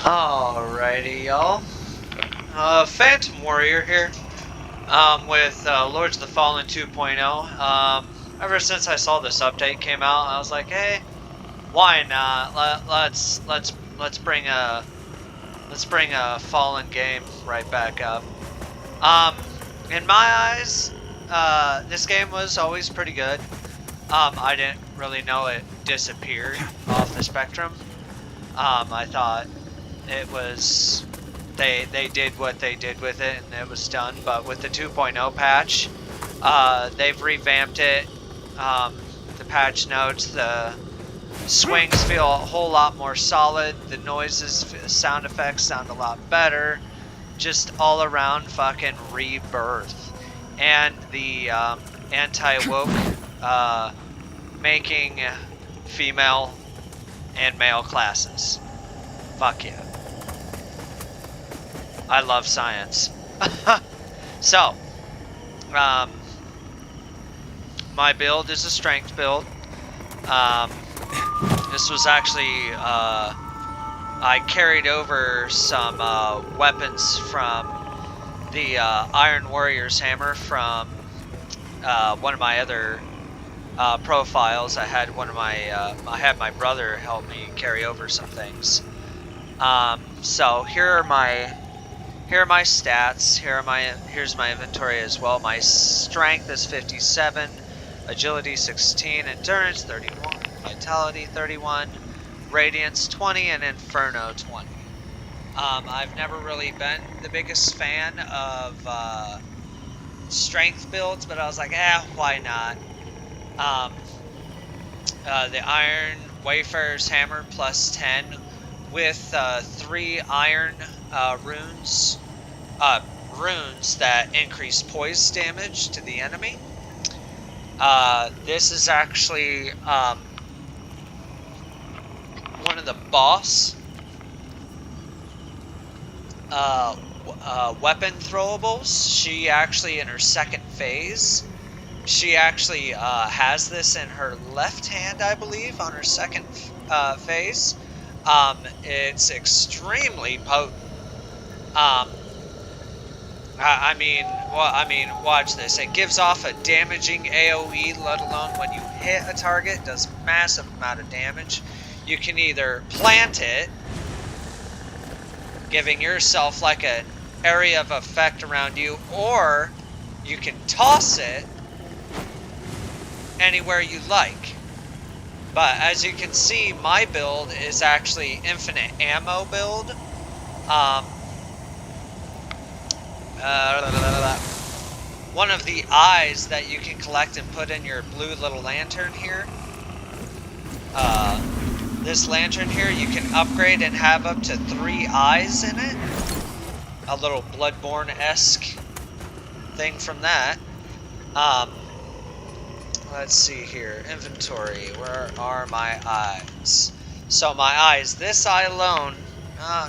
Alrighty, y'all. Phantom Warrior here, with Lords of the Fallen 2.0. Ever since I saw this update came out, I was like, hey, why not? Let's bring a Fallen game right back up. In my eyes, this game was always pretty good. I didn't really know it disappeared off the spectrum. I thought it was they did what they did with it and it was done, but with the 2.0 patch, they've revamped it. The patch notes, the swings feel a whole lot more solid, the noises, sound effects sound a lot better, just all around fucking rebirth. And the anti-woke making female and male classes. Fuck yeah. I love science. So, my build is a strength build. This was actually, I carried over some weapons from the Iron Warrior's hammer from one of my other profiles. I had I had my brother help me carry over some things. So here are my stats. Here's my inventory as well. My strength is 57, agility 16, endurance 31, vitality 31, radiance 20, and inferno 20. I've never really been the biggest fan of strength builds, but I was like, why not? The Iron Wayfarer's hammer plus 10 with 3 iron runes that increase poise damage to the enemy. This is actually one of the boss weapon throwables. She actually, in her second phase, she actually has this in her left hand, I believe, on her second phase. It's extremely potent. I mean, watch this. It gives off a damaging AoE, let alone when you hit a target, it does massive amount of damage. You can either plant it, giving yourself like an area of effect around you, or you can toss it anywhere you like. But as you can see, my build is actually infinite ammo build. One of the eyes that you can collect and put in your blue little lantern here. This lantern here you can upgrade and have up to 3 eyes in it. A little Bloodborne-esque thing from that. Let's see here. Inventory. Where are my eyes? So my eyes. This eye alone.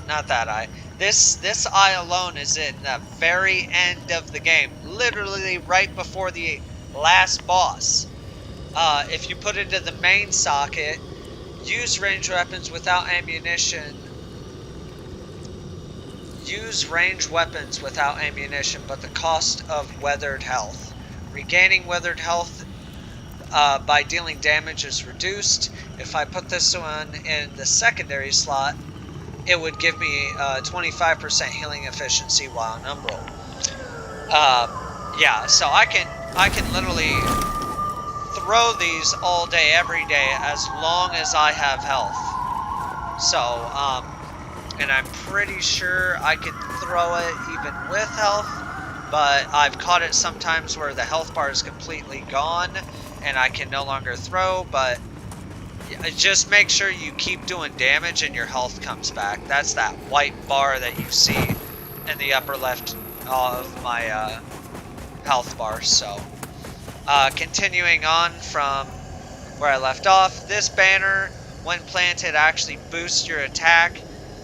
Not that eye. This eye alone is in the very end of the game. Literally right before the last boss. If you put it in the main socket, use ranged weapons without ammunition. Use ranged weapons without ammunition, but the cost of weathered health. Regaining weathered health by dealing damage is reduced. If I put this one in the secondary slot, it would give me 25% healing efficiency while in Umbral. Yeah, so I can literally throw these all day, every day, as long as I have health. So, and I'm pretty sure I could throw it even with health, but I've caught it sometimes where the health bar is completely gone and I can no longer throw. But just make sure you keep doing damage and your health comes back. That's that white bar that you see in the upper left of my health bar. So continuing on from where I left off, this banner, when planted, actually boosts your attack.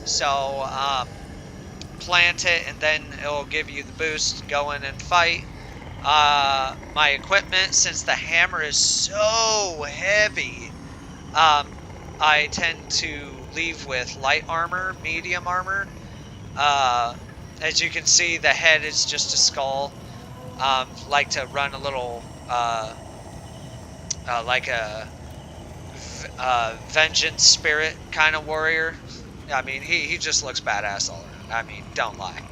So plant it and then it will give you the boost. Go in and fight. My equipment, since the hammer is so heavy, I tend to leave with light armor, medium armor. As you can see, the head is just a skull. Like to run a little, like a vengeance spirit kind of warrior. I mean, he just looks badass all around. I mean, don't lie.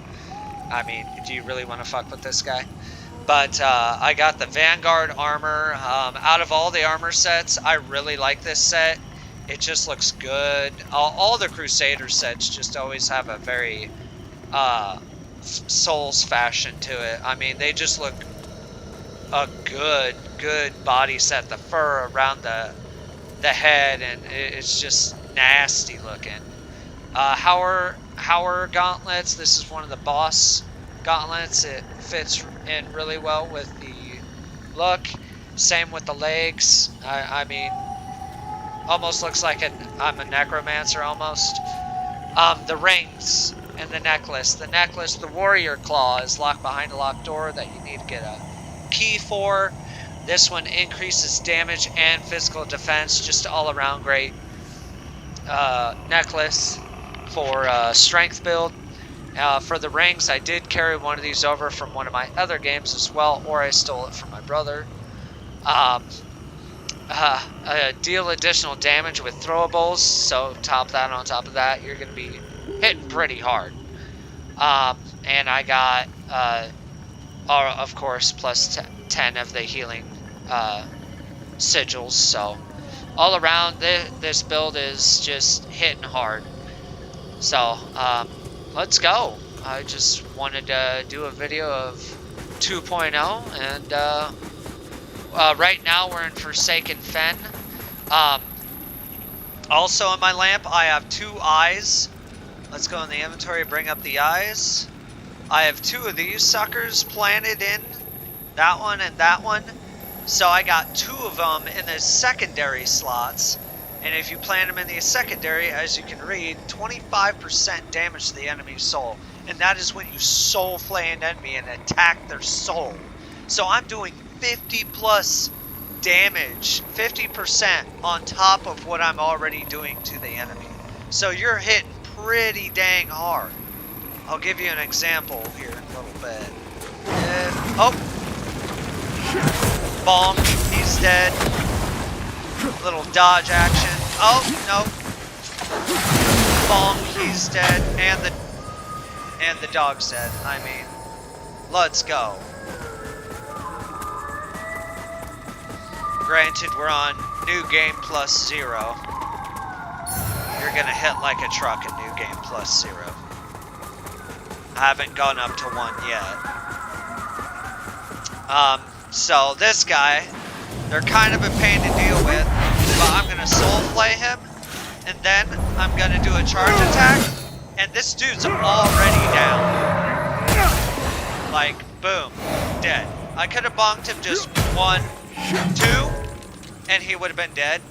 I mean, do you really want to fuck with this guy? But I got the Vanguard armor. Out of all the armor sets, I really like this set. It just looks good. All the Crusader sets just always have a very Souls fashion to it. I mean, they just look a good body set. The fur around the head, and it's just nasty looking. Hauer gauntlets. This is one of the boss gauntlets. It fits in really well with the look. Same with the legs. I mean, almost looks like I'm a necromancer almost. The rings and the necklace. The necklace, the warrior claw, is locked behind a locked door that you need to get a key for. This one increases damage and physical defense. Just all around great necklace for strength build. For the rings, I did carry one of these over from one of my other games as well, or I stole it from my brother. Deal additional damage with throwables, so top that on top of that, you're going to be hitting pretty hard. And I got, of course, plus 10 of the healing sigils, so all around this build is just hitting hard. So let's go. I just wanted to do a video of 2.0, and right now we're in Forsaken Fen. Also in my lamp I have 2 eyes. Let's go in the inventory, bring up the eyes. I have 2 of these suckers planted in, that one and that one. So I got 2 of them in the secondary slots. And if you plant them in the secondary, as you can read, 25% damage to the enemy's soul. And that is when you soul flay an enemy and attack their soul. So I'm doing 50 plus damage, 50% on top of what I'm already doing to the enemy. So you're hitting pretty dang hard. I'll give you an example here in a little bit. Oh! Bonk, he's dead. Little dodge action. Oh, no. Bonk, he's dead. And the dog's dead. I mean, let's go. Granted, we're on New Game Plus 0. You're gonna hit like a truck in New Game Plus 0. I haven't gone up to 1 yet. So this guy, they're kind of a pain to deal with, but I'm gonna soul flay him, and then I'm gonna do a charge attack, and this dude's already down. Like, boom, dead. I could have bonked him just 1, 2, and he would have been dead,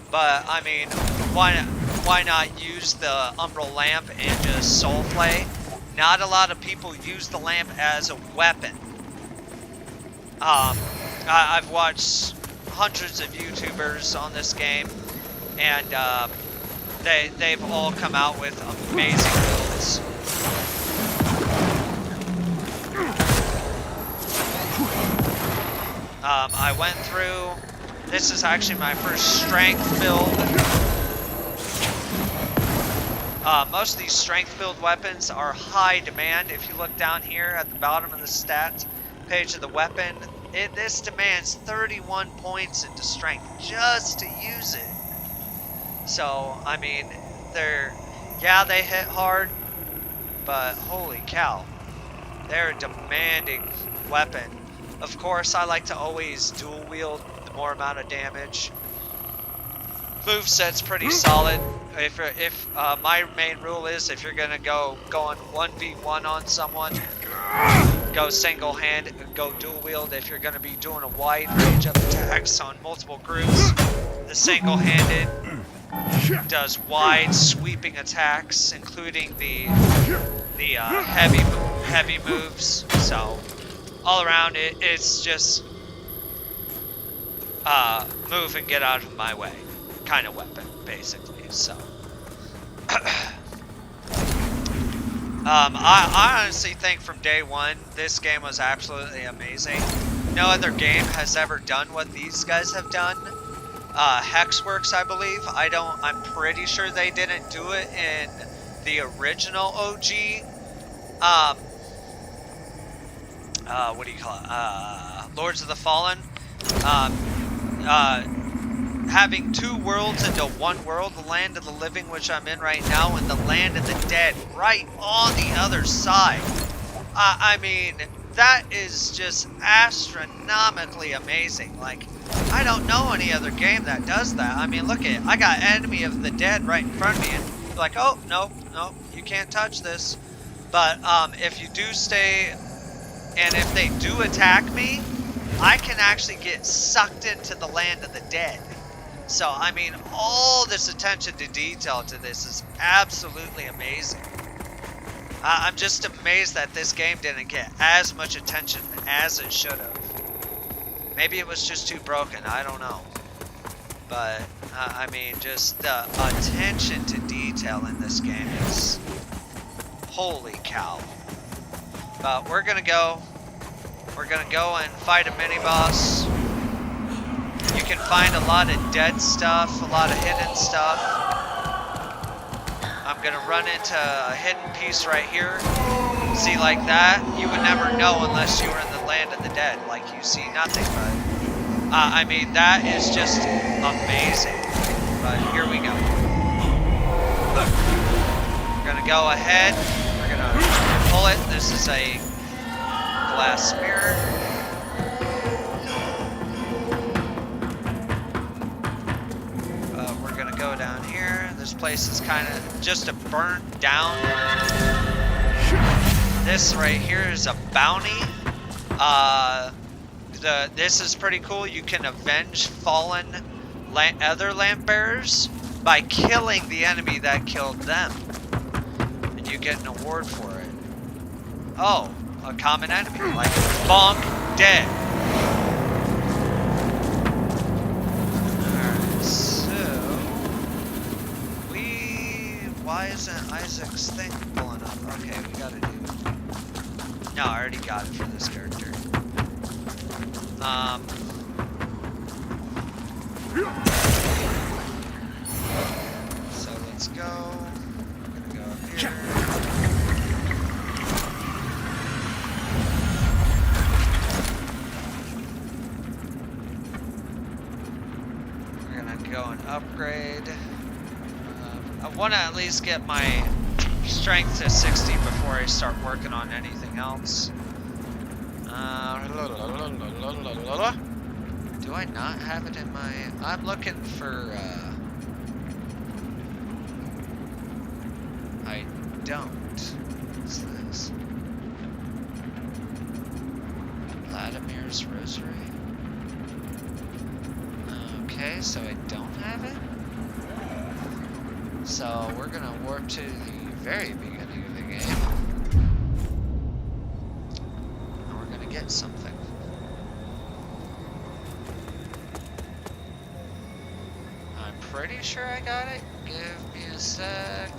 but I mean, why not use the Umbral Lamp and just soul flay? Not a lot of people use the lamp as a weapon. I've watched hundreds of YouTubers on this game, and they've all come out with amazing builds. I went through, this is actually my first strength build. Most of these strength build weapons are high demand. If you look down here at the bottom of the stats page of the weapon, this demands 31 points into strength just to use it. So, I mean, they hit hard, but holy cow, they're a demanding weapon. Of course, I like to always dual wield the more amount of damage. Moveset's pretty solid. If my main rule is if you're gonna go on 1v1 on someone, go single hand, go dual wield. If you're gonna be doing a wide range of attacks on multiple groups, the single handed does wide sweeping attacks, including the heavy moves. So all around it's just move and get out of my way kind of weapon, basically. So I honestly think from day one, this game was absolutely amazing. No other game has ever done what these guys have done. Hexworks, I believe. I'm pretty sure they didn't do it in the original OG. What do you call it? Lords of the Fallen. Having two worlds into one world, the land of the living, which I'm in right now, and the land of the dead right on the other side. I mean, that is just astronomically amazing. Like, I don't know any other game that does that. I mean, look at it. I got Enemy of the Dead right in front of me, and you're like, oh, no, you can't touch this. But if you do stay, and if they do attack me, I can actually get sucked into the land of the dead. So, I mean, all this attention to detail to this is absolutely amazing. I'm just amazed that this game didn't get as much attention as it should have. Maybe it was just too broken, I don't know. But, I mean, just the attention to detail in this game is... holy cow. But we're gonna go and fight a mini-boss. You can find a lot of dead stuff, a lot of hidden stuff. I'm gonna run into a hidden piece right here. See, like that, you would never know unless you were in the land of the dead. Like, you see nothing, but... I mean, that is just amazing. But here we go. We're gonna go ahead. We're gonna pull it. This is a glass mirror. We're gonna go down here. This place is kind of just a burnt down. This right here is a bounty. This is pretty cool. You can avenge fallen other lamp bearers by killing the enemy that killed them, and you get an award for it. Oh, a common enemy, like bonk, dead. Alright, so why isn't Isaac's thing pulling up? Okay, we gotta do it. No, I already got it for this character. So let's go. I'm gonna go up here. We're gonna go and upgrade. I want to at least get my strength to 60 before I start working on anything else. Do I not have it in my... I'm looking for, I don't. What's this? Vladimir's Rosary. Okay, so I don't have it. So we're gonna warp to the very beginning of the game. And we're gonna get something. I'm pretty sure I got it. Give me a sec.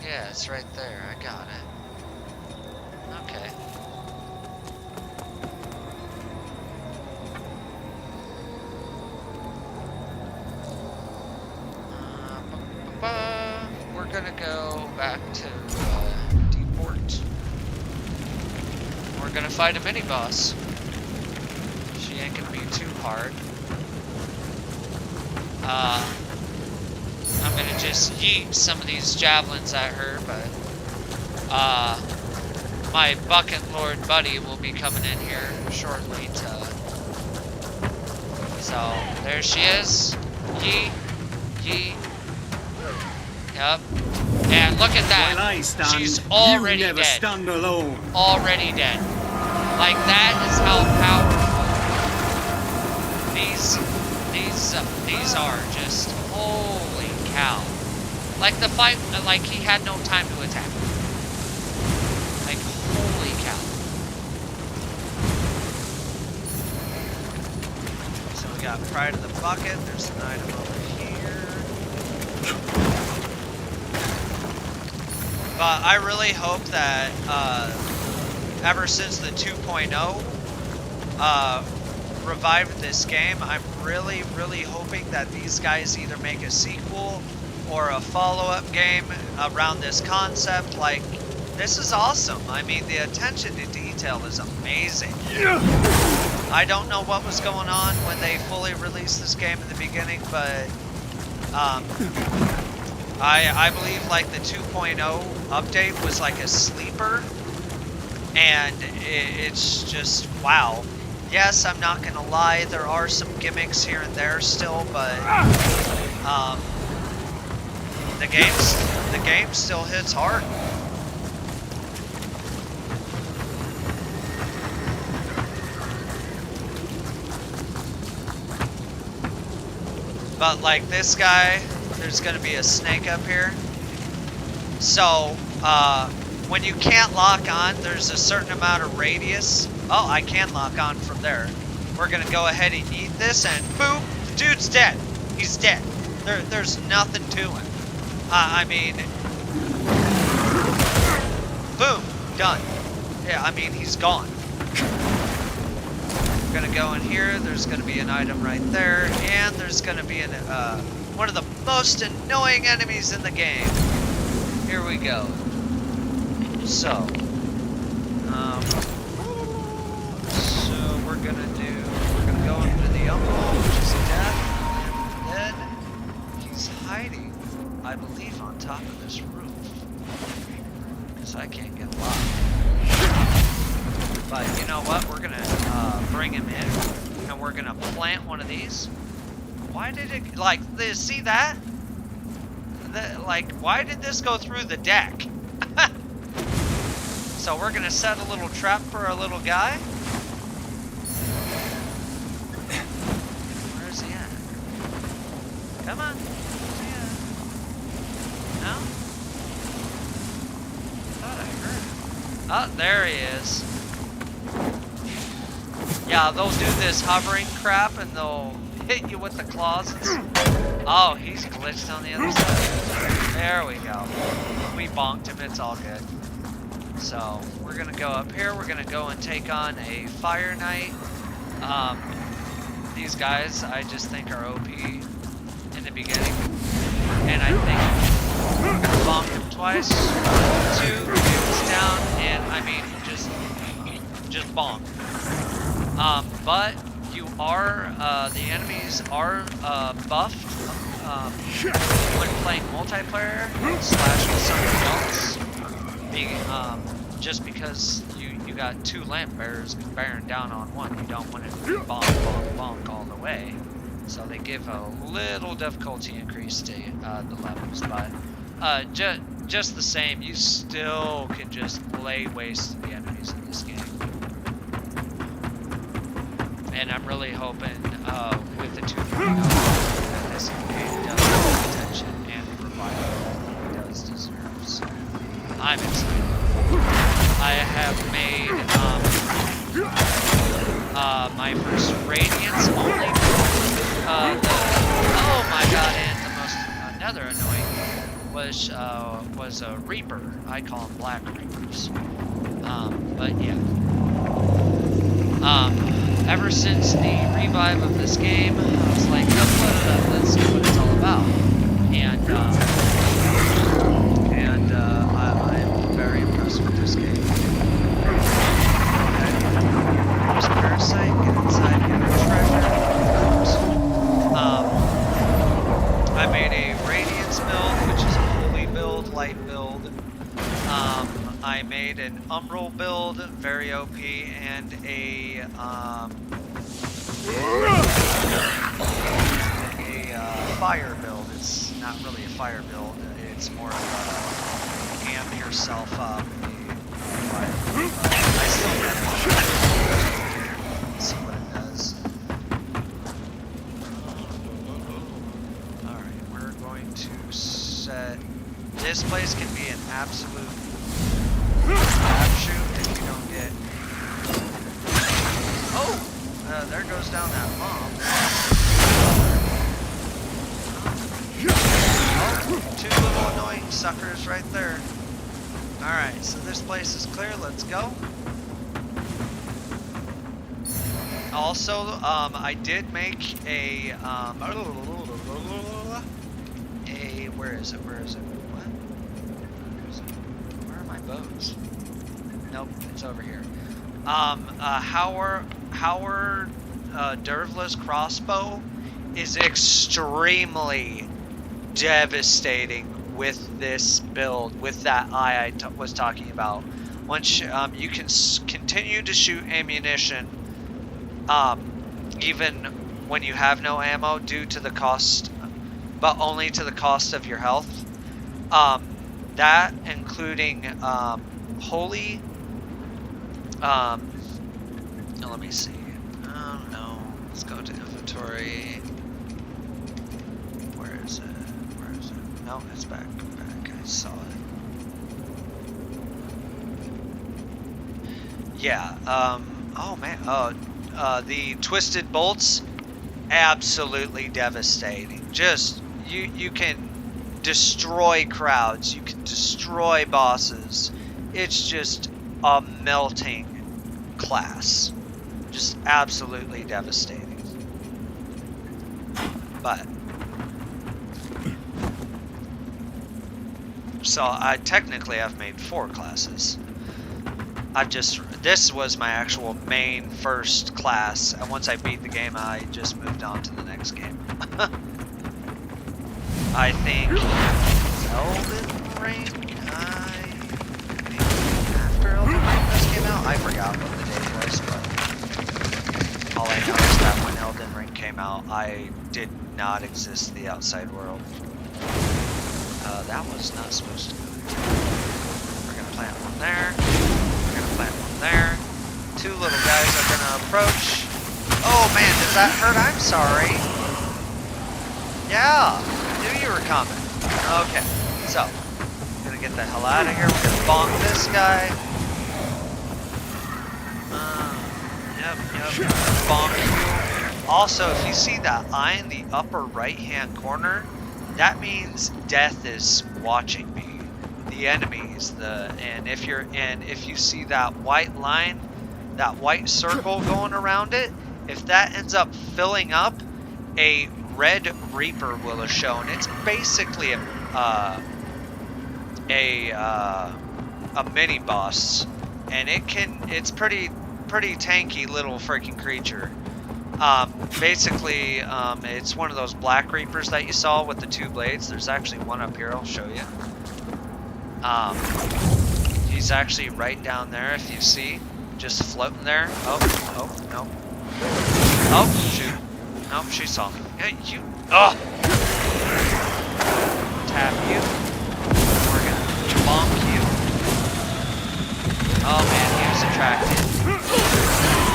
Yeah, it's right there. I got it. Okay. We're gonna go back to Deport. We're gonna fight a mini-boss. She ain't gonna be too hard. I'm gonna just yeet some of these javelins at her, but my Bucket Lord buddy will be coming in here shortly to... So, there she is. Yeet. Yeet. Yep. And look at that. While I stand, she's already you never dead. Stand alone. Already dead. Like, that is how powerful these are. Just holy cow. Like the fight, like he had no time to attack. Like, holy cow. So we got Pride of the Bucket. There's an item over here. But I really hope that ever since the 2.0 revived this game, I'm really, really hoping that these guys either make a sequel or a follow-up game around this concept. Like, this is awesome. I mean, the attention to detail is amazing. I don't know what was going on when they fully released this game in the beginning, but I believe like the 2.0 update was like a sleeper, and it's just wow. Yes, I'm not gonna lie, there are some gimmicks here and there still, but the game still hits hard. But like this guy, there's gonna be a snake up here. So when you can't lock on, there's a certain amount of radius. Oh, I can lock on from there. We're gonna go ahead and eat this, and boom, the dude's dead. He's dead. There's nothing to him. I mean, boom, done. Yeah, I mean, he's gone. We're gonna go in here. There's gonna be an item right there, and there's gonna be an one of the most annoying enemies in the game. Here we go. So we're gonna go into the umbral, which is death, and then he's hiding, I believe, on top of this roof, because I can't get locked. But you know what? We're gonna bring him in, and we're gonna plant one of these. Why did it, like, see that? Like, why did this go through the deck? So we're gonna set a little trap for our little guy. Where's he at? Come on. Where's he at? No? I thought I heard him. Oh, there he is. Yeah, they'll do this hovering crap and they'll hit you with the claws. Oh, he's glitched on the other side. There we go. We bonked him, it's all good. So, we're gonna go up here, we're gonna go and take on a Fire Knight. These guys, I just think are OP in the beginning. And I think bonked him twice. 2, it's down, and I mean, just bonk. But you are, the enemies are buffed when playing multiplayer / with somebody else. Just because you got 2 lamp bearers bearing down on one, you don't want it to be bonk, bonk, bonk all the way. So they give a little difficulty increase to the levels, but just the same, you still can just lay waste to the enemies in this game. And I'm really hoping with the 2.0 that this game does have attention and revival it does deserve. So I'm excited. I have made my first Radiance only. Oh my god! And the most another annoying was a Reaper. I call them Black Reapers. But yeah. Ever since the revive of this game, I was like, upload it up, let's see what it's all about. And I'm very impressed with this game. Okay. There's a parasite, get inside, get a treasure. I made a Radiance build, which is a holy build, light build. I made an Umbral build, very OP, and a fire build. It's not really a fire build, it's more of a amp yourself up fire build. I still have it. See what it does. Alright, we're going to set... This place can be an absolute shoot if you don't get... Oh! There goes down that bomb. Oh, 2 little annoying suckers right there. Alright, so this place is clear. Let's go. Also, I did make a, where is it? What? Where are my bows? Nope, it's over here. Howard Dervla's crossbow is extremely devastating with this build, with that eye I was talking about. Once you can continue to shoot ammunition, even when you have no ammo, due to the cost, but only to the cost of your health. That including holy. Let me see. Oh no, let's go to inventory. Where is it? No, it's back. I saw it. Yeah. Oh man. The twisted bolts, absolutely devastating. Just you can destroy crowds. You can destroy bosses. It's just a melting class. Just absolutely devastating. But so I technically have made 4 classes. This was my actual main first class, and once I beat the game, I just moved on to the next game. I think Elden Ring, after Elden Ring just came out, I forgot what the date was, but all I know is that when Elden Ring came out, I did not exist in the outside world. That was not supposed to go there. We're gonna plant one there. Plant one there. 2 little guys are gonna approach. Oh man, does that hurt? I'm sorry. Yeah, I knew you were coming. Okay, so I'm gonna get the hell out of here. We're gonna bonk this guy. Yep. Bonk you. Also, if you see that eye in the upper right-hand corner, that means death is watching me. The enemies, and if you see that white line, that white circle going around it, if that ends up filling up, a red reaper will have shown. It's basically a mini boss, and it's pretty tanky little freaking creature. Basically, it's one of those black reapers that you saw with the 2 blades. There's actually one up here. I'll show you. He's actually right down there, if you see, just floating there. Oh, no. Oh, shoot. Nope, she saw me. Hey, you, tap you. We're gonna bonk you. Oh man, he was attracted.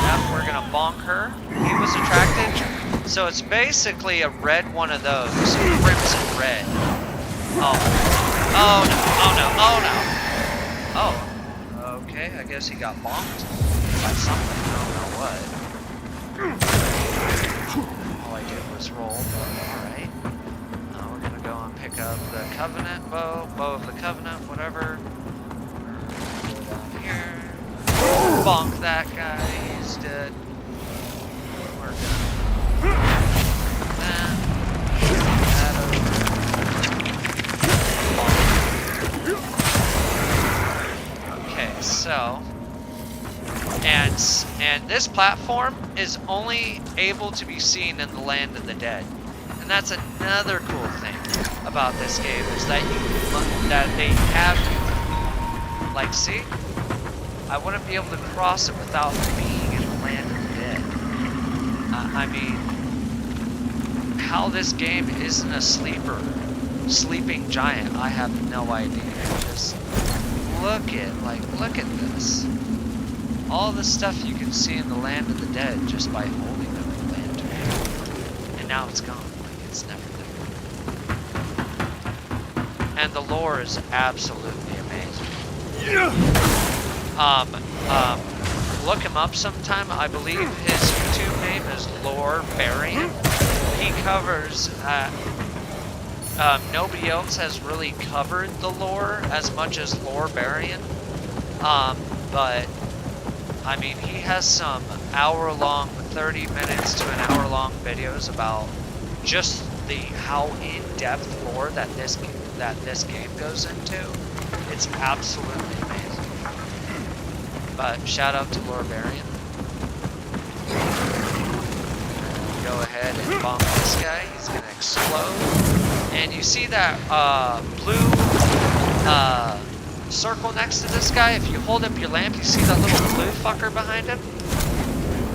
Yep, we're gonna bonk her. He was attracted. So it's basically a red one of those, crimson red. Oh no. Oh, okay, I guess he got bonked by something, I don't know what. All I did was roll, but alright. We're gonna go and pick up the Covenant bow of the Covenant, whatever. Go down here. Bonk that guy, he's dead. We're gonna that over. Okay, so and this platform is only able to be seen in the land of the dead, and that's another cool thing about this game is that they have, like, see, I wouldn't be able to cross it without being in the land of the dead. I mean, how this game isn't a sleeping giant, I have no idea. Just look at this. All the stuff you can see in the land of the dead just by holding them in the lantern. And now it's gone, like it's never there. And the lore is absolutely amazing. Look him up sometime. I believe his YouTube name is Lorebarians. He covers nobody else has really covered the lore as much as Lorebarian. But I mean, he has some hour-long, 30 minutes to an hour-long videos about just how in-depth lore that this game goes into. It's absolutely amazing. But shout out to Lorebarian. Go ahead and bonk this guy. He's gonna explode. And you see that blue circle next to this guy? If you hold up your lamp, you see that little blue fucker behind him?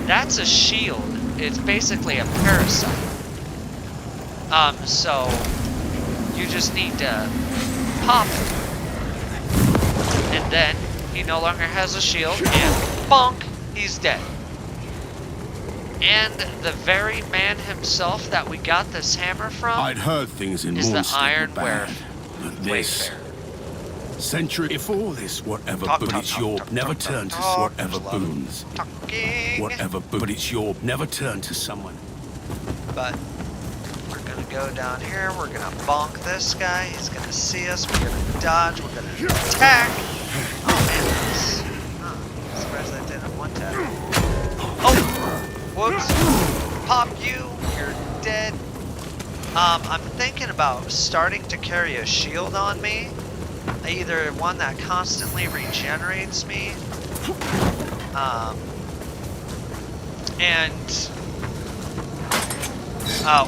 That's a shield. It's basically a parasite. So you just need to pop it. And then he no longer has a shield, and bonk, he's dead. And the very man himself that we got this hammer from I'd heard things in is the Monster were Iron bad, but this century, if all this whatever but it's your never turn to whatever boons. Whatever but it's your never turn to someone. But we're gonna go down here, we're gonna bonk this guy, he's gonna see us, we're gonna dodge, we're gonna attack. Oh man, I'm surprised that did it one tap. Oh! Whoops. Pop you. You're dead. I'm thinking about starting to carry a shield on me. Either one that constantly regenerates me.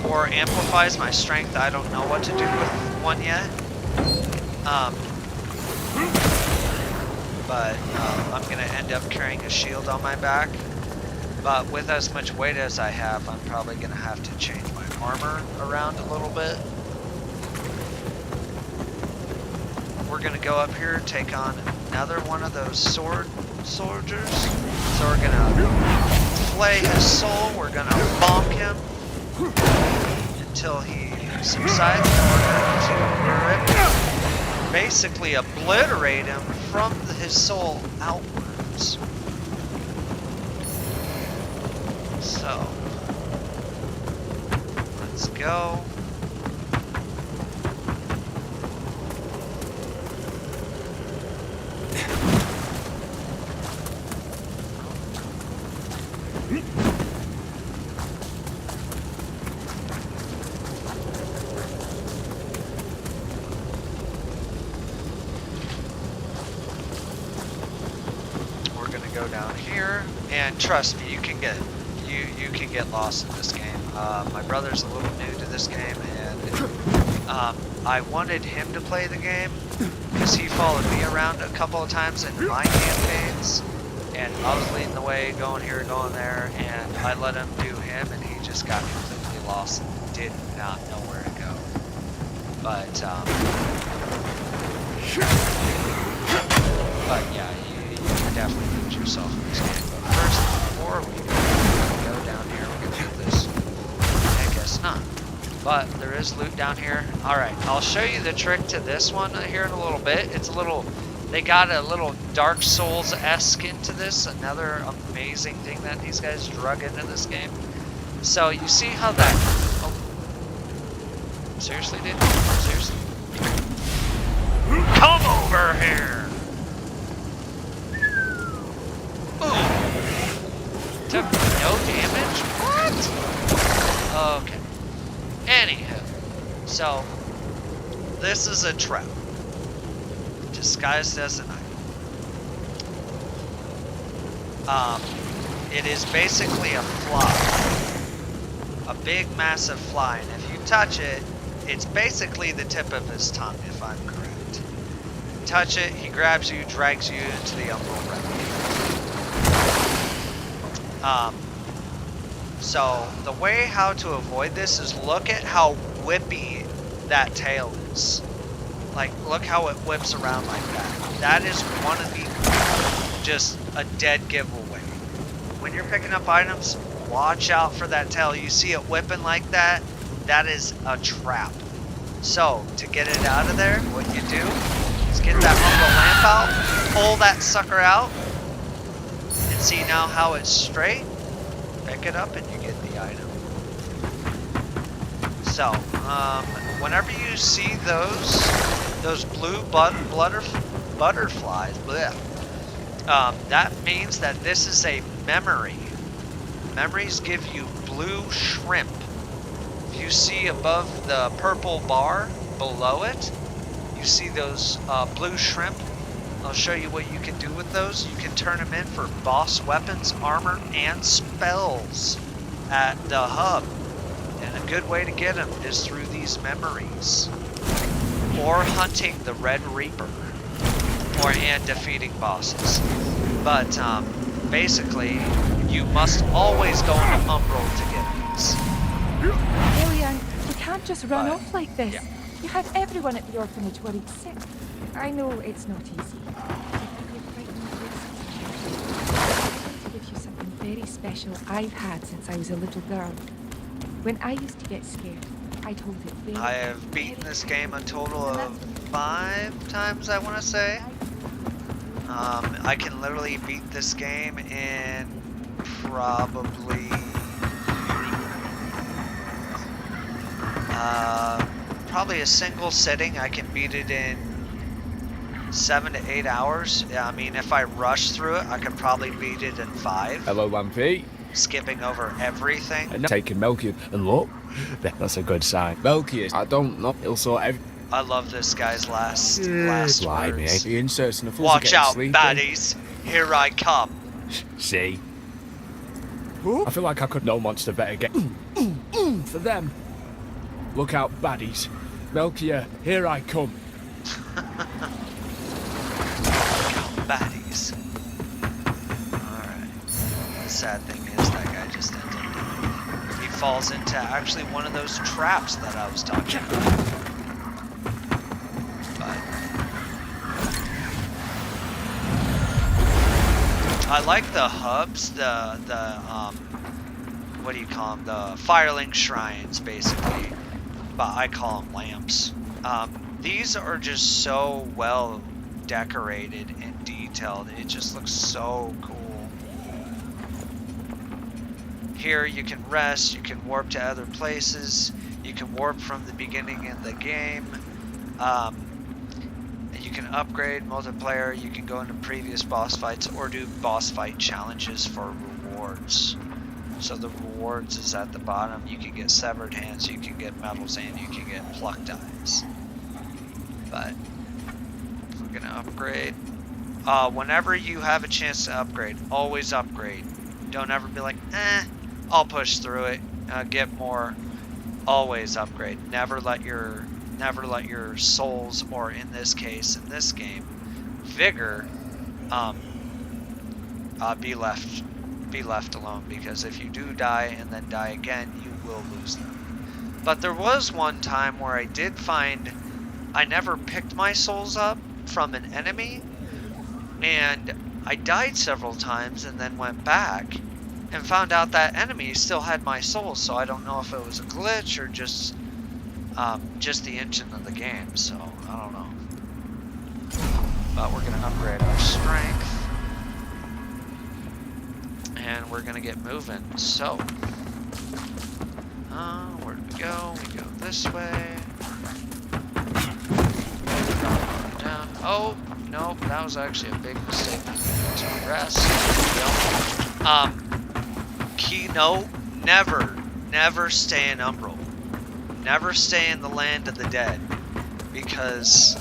Or amplifies my strength. I don't know what to do with one yet. But I'm going to end up carrying a shield on my back. But with as much weight as I have, I'm probably going to have to change my armor around a little bit. We're going to go up here, take on another one of those sword soldiers. So we're going to flay his soul, we're going to bonk him until he subsides, and we're going to basically obliterate him from his soul outwards. So, let's go. We're gonna go down here, and trust me, you can get lost in this game. My brother's a little new to this game, and I wanted him to play the game because he followed me around a couple of times in my campaigns, and I was leading the way, going here, going there, and I let him do him, and he just got completely lost and did not know where to go. But yeah, you can definitely put yourself in this game. But first, before we go down here, we're gonna do this. I guess not. But there is loot down here. Alright, I'll show you the trick to this one here in a little bit. It's a little, they got a little Dark Souls-esque into this. Another amazing thing that these guys drug into this game. So you see how that, oh, seriously dude? Seriously? Come over here! Ooh. Took no damage? What? Okay. Anywho, so this is a trap disguised as an item. It is basically a fly, a big massive fly, and if you touch it, it's basically the tip of his tongue, if I'm correct. Touch it, he grabs you, drags you into the umbral realm. So the way how to avoid this is look at how whippy that tail is. Like, look how it whips around like that. That is one of the, just a dead giveaway. When you're picking up items, watch out for that tail. You see it whipping like that, that is a trap. So to get it out of there, what you do is get that umbral lamp out, pull that sucker out, and see now how it's straight. Pick it up and you get the item. So, whenever you see those blue butterflies, bleh, that means that this is a memory. Memories give you blue shrimp. If you see above the purple bar below it, you see those blue shrimp. I'll show you what you can do with those. You can turn them in for boss weapons, armor, and spells at the hub. And a good way to get them is through these memories. Or hunting the Red Reaper. And defeating bosses. But basically, you must always go into Umbral to get these. Elian, you can't just run off like this. Yeah. You have everyone at the orphanage worried sick. I know it's not easy. I'll give you something very special I've had since I was a little girl. When I used to get scared, I'd hold it very... I have beaten this game a total of 5 times, I want to say. I can literally beat this game in probably... probably a single sitting. I can beat it in 7 to 8 hours. I mean, if I rush through it, I could probably beat it in 5. Hello, 1P. Skipping over everything. And taking Melchior, and look, that's a good sign. Melchior, I don't know, he'll sort everything. I love this guy's last Blimey, words. He inserts in the Watch out, baddies. Here I come. See? I feel like I could no monster better get for them. Look out, baddies. Melchior, here I come. Baddies. Alright. The sad thing is that guy just ended. He falls into actually one of those traps that I was talking about. But I like the hubs, the what do you call them? The Firelink shrines, basically. But I call them lamps. These are just so well decorated and detailed. It just looks so cool. Here you can rest, you can warp to other places, you can warp from the beginning of the game. You can upgrade multiplayer, you can go into previous boss fights or do boss fight challenges for rewards. So the rewards is at the bottom. You can get severed hands, you can get medals, and you can get plucked eyes. But we're gonna upgrade. Whenever you have a chance to upgrade, always upgrade. Don't ever be like, I'll push through it, get more. Always upgrade. Never let your souls, or in this case, in this game, vigor, be left alone, because if you do die and then die again, you will lose them. But there was one time where I did find I never picked my souls up from an enemy, and I died several times and then went back and found out that enemy still had my souls, so I don't know if it was a glitch or just the engine of the game, so I don't know. But we're gonna upgrade our strength. And we're gonna get moving. So, where do we go? We go this way. Down. Oh, no, that was actually a big mistake. To rest. Key note: never stay in Umbral. Never stay in the land of the dead, because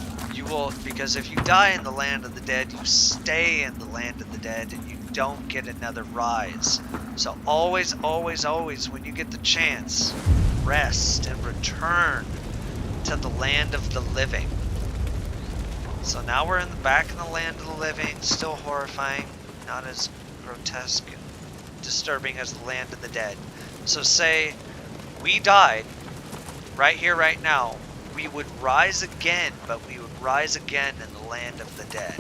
if you die in the land of the dead, you stay in the land of the dead, and you don't get another rise. So always, always, always, when you get the chance, rest and return to the land of the living. So now we're back in the land of the living, still horrifying, not as grotesque and disturbing as the land of the dead. So say we died right here, right now, we would rise again, but we would rise again in the land of the dead.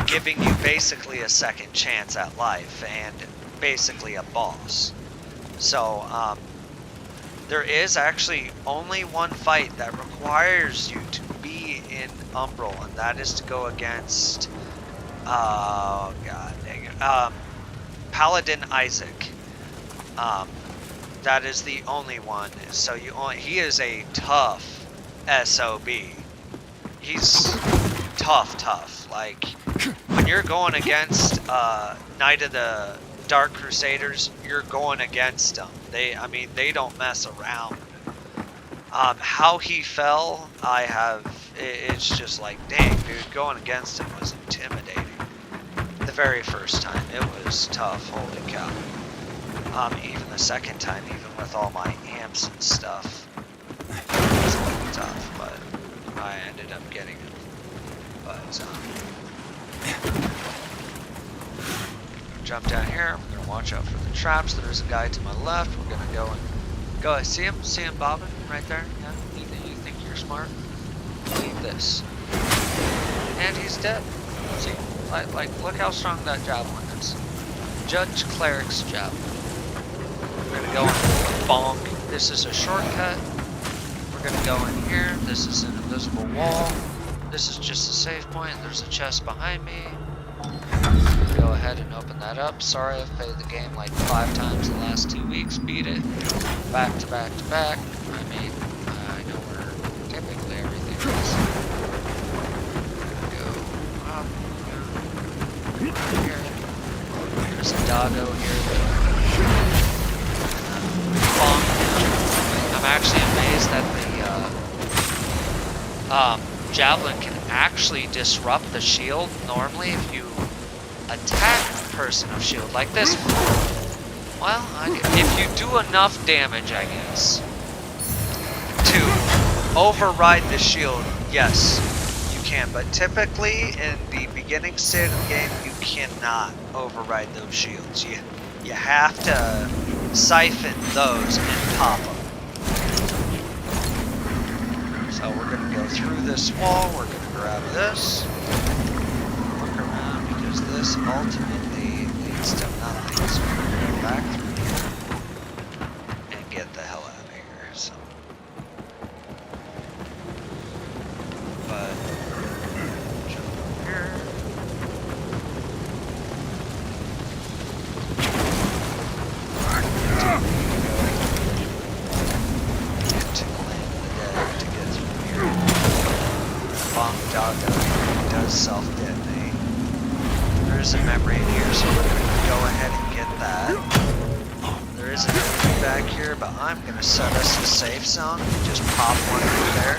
Giving you basically a second chance at life and basically a boss. So, there is actually only one fight that requires you to be in Umbral, and that is to go against, god dang it, Paladin Isaac. That is the only one. So he is a tough SOB. He's tough. Like, when you're going against Knight of the Dark Crusaders, you're going against them. They don't mess around. How he fell, it's just like, dang, dude, going against him was intimidating. The very first time, it was tough, holy cow. Even the second time, even with all my amps and stuff, it was a little tough, but I ended up getting him. But, jump down here, we're gonna watch out for the traps. There is a guy to my left. We're gonna go, see him bobbing right there? Yeah, you think you're smart? Leave this. And he's dead. See, like look how strong that javelin is. Judge Cleric's javelin. We're gonna go in bonk. This is a shortcut. We're gonna go in here. This is an invisible wall. This is just a save point. There's a chest behind me. Go ahead and open that up. Sorry, I've played the game like 5 times in the last 2 weeks. Beat it. Back to back to back. I know where typically everything is. Go up. Here. There's a doggo here. I'm actually amazed that the javelin can actually disrupt the shield. Normally, if you attack a person of shield like this, well, if you do enough damage, I guess, to override the shield, yes, you can. But typically, in the beginning state of the game, you cannot override those shields. You have to siphon those and pop them. So we're going to go through this wall, we're going to grab this, look around, because this ultimately leads to nothing. So we're going to go back through and get the hell out of here. So, but jump over here. Doggo does self-detonate. There's a memory in here, so we're going to go ahead and get that. There is an enemy back here, but I'm going to set us a safe zone and just pop one over there.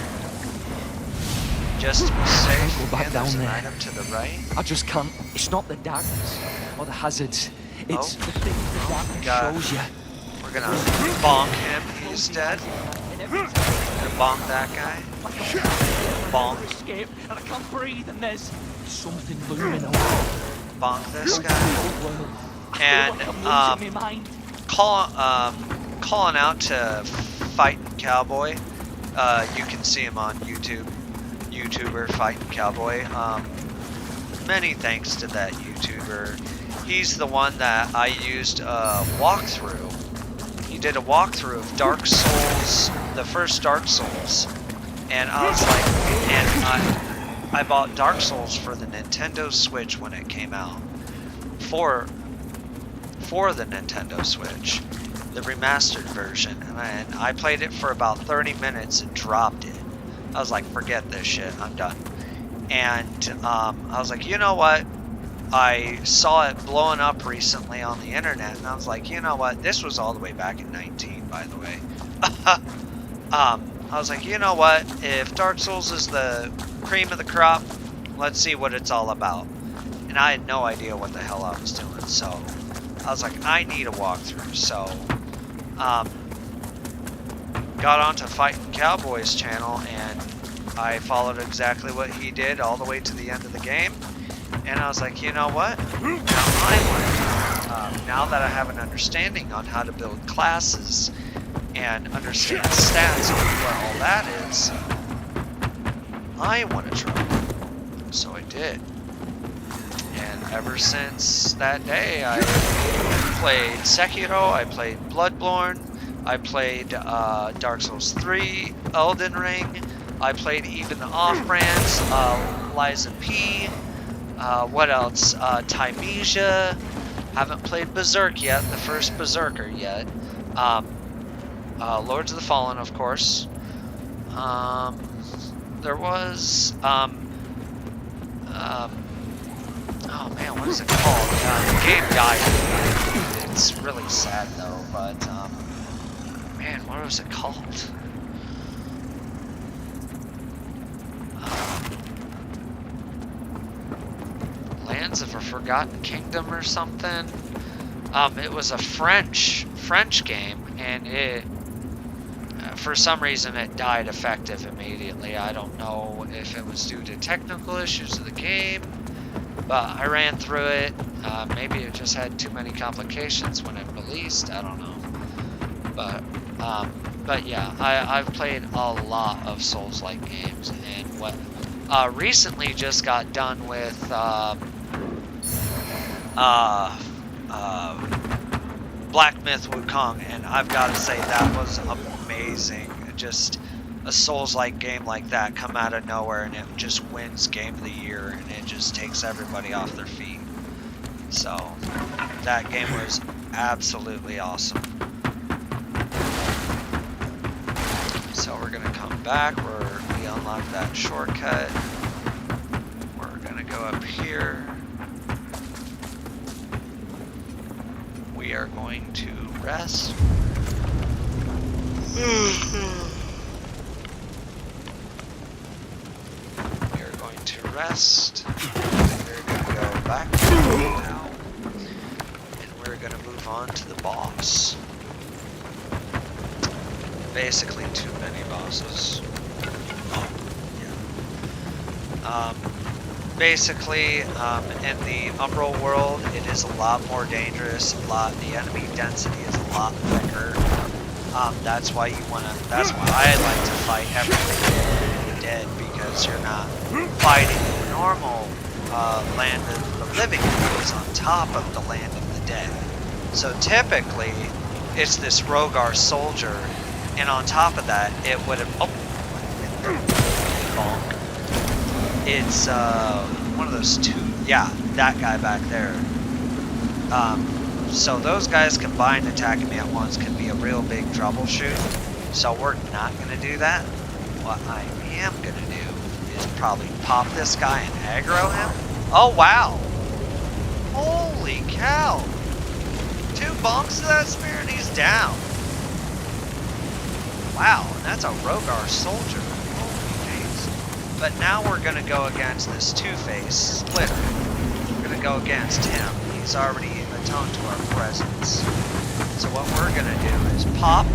Just to be safe. Go back down there. Item to the right. I just can't. It's not the darkness or the hazards. It's the thing the darkness shows you. We're going to bonk him. He's dead. We're going to bonk that guy. Bonk. Escape, and I can't breathe, and there's something looming over. Bonk this guy. And calling out to Fighting Cowboy. You can see him on YouTube. YouTuber Fighting Cowboy. Many thanks to that YouTuber. He's the one that I used a walkthrough. He did a walkthrough of Dark Souls, the first Dark Souls. And I was like, and I bought Dark Souls for the Nintendo Switch when it came out. For the Nintendo Switch, the remastered version. And I played it for about 30 minutes and dropped it. I was like, forget this shit, I'm done. And I was like, you know what? I saw it blowing up recently on the internet, and I was like, you know what? This was all the way back in 19, by the way. I was like, you know what? If Dark Souls is the cream of the crop, let's see what it's all about. And I had no idea what the hell I was doing, so I was like, I need a walkthrough. So, got onto Fighting Cowboy's channel, and I followed exactly what he did all the way to the end of the game. And I was like, you know what? Now that I have an understanding on how to build classes and understand stats and what all that is, I want to try. So I did. And ever since that day, I played Sekiro, I played Bloodborne, I played Dark Souls 3, Elden Ring, I played even the off-brands, Liza P, what else, Tymesia, haven't played Berserk yet, the first Berserker yet, Lords of the Fallen, of course. There was, oh man, what is it called? The game died. It's really sad though, but, man, what was it called? Lands of a Forgotten Kingdom or something. It was a French game, and it, for some reason, it died effective immediately. I don't know if it was due to technical issues of the game, but I ran through it. Maybe it just had too many complications when it released. I don't know. But yeah, I've played a lot of Souls-like games, and what recently just got done with Black Myth Wukong, and I've got to say that was amazing. Just a Souls-like game like that come out of nowhere, and it just wins Game of the Year, and it just takes everybody off their feet. So that game was absolutely awesome. So we're gonna come back where we unlock that shortcut. We're gonna go up here. We are going to rest. We are going to rest. We're going to go back now. And we're going to move on to the boss. Basically, too many bosses. Yeah. Basically, in the Umbral world, it is a lot more dangerous. The enemy density is a lot thicker. That's why that's why I like to fight everything in the dead, because you're not fighting the normal land of the living. It's on top of the land of the dead. So typically, it's this Rogar soldier, and on top of that, it would have. It's one of those two. Yeah, that guy back there. So those guys combined attacking me at once can be a real big troubleshoot. So we're not going to do that. What I am going to do is probably pop this guy and aggro him. Oh, wow. Holy cow. 2 bumps to that spear and he's down. Wow, and that's a Rogar soldier. Holy days. But now we're going to go against this Two-Face Splitter. We're going to go against him. He's already attuned to our presence. So what we're going to do is pop.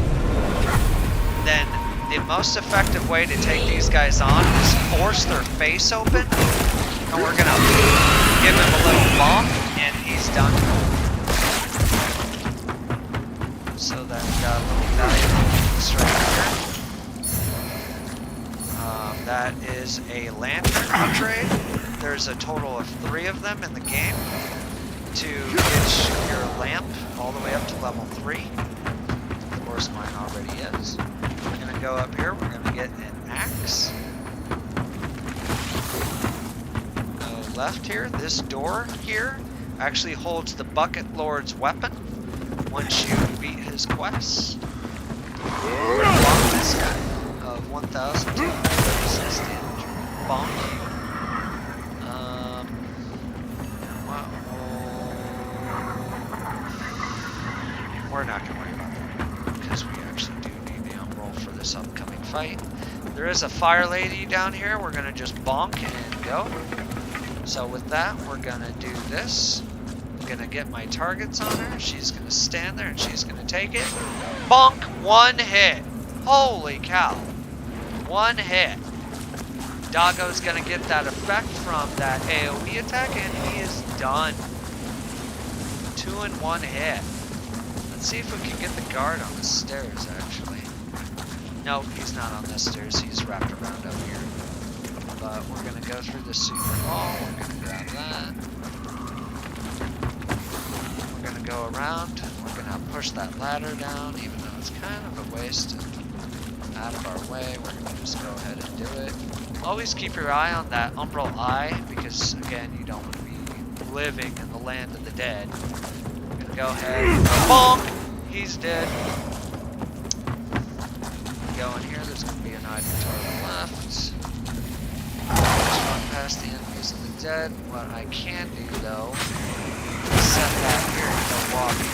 Then the most effective way to take these guys on is force their face open. And we're going to give him a little bump, and he's done. So then we got a little value right here. That is a lantern upgrade. There's a total of 3 of them in the game to get your lamp all the way up to level 3. Of course, mine already is. We're going to go up here. We're going to get an axe. Go left here. This door here actually holds the Bucket Lord's weapon once you beat his quest. We're going to block this guy of 1,236 damage. Bonk. We're not going to worry about that because we actually do need the Umbral for this upcoming fight. There is a fire lady down here. We're going to just bonk and go. So with that, we're going to do this. I'm going to get my targets on her. She's going to stand there and she's going to take it. Bonk! 1 hit. Holy cow. 1 hit. Doggo's going to get that effect from that AoE attack and he is done. 2 in 1 hit. Let's see if we can get the guard on the stairs, actually. Nope, he's not on the stairs. He's wrapped around up here. But we're going to go through the secret hall. We're going to grab that. We're going to go around. We're going to push that ladder down, even though it's kind of a waste and out of our way. We're going to just go ahead and do it. Always keep your eye on that Umbral Eye, because, again, you don't want to be living in the land of the dead. Go ahead. Bonk! He's dead. hiding to our left. Just run past the enemies of the dead. What I can do though is set that here and go walking.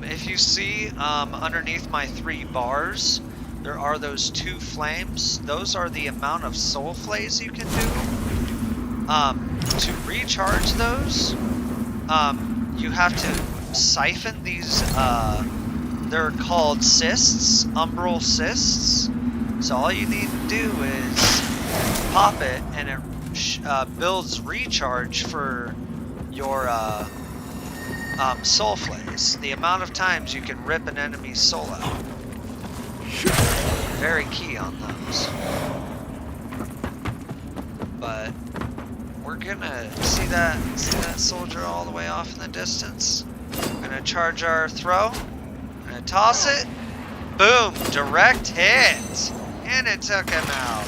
If you see underneath my 3 bars, there are those 2 flames. Those are the amount of soul flays you can do. To recharge those, you have to siphon these, they're called cysts, umbral cysts. So all you need to do is pop it, and it builds recharge for your soul flays. The amount of times you can rip an enemy's soul out. Very key on those. But we're gonna see that soldier all the way off in the distance. We're gonna charge our throw. Gonna toss it. Boom! Direct hit! And it took him out.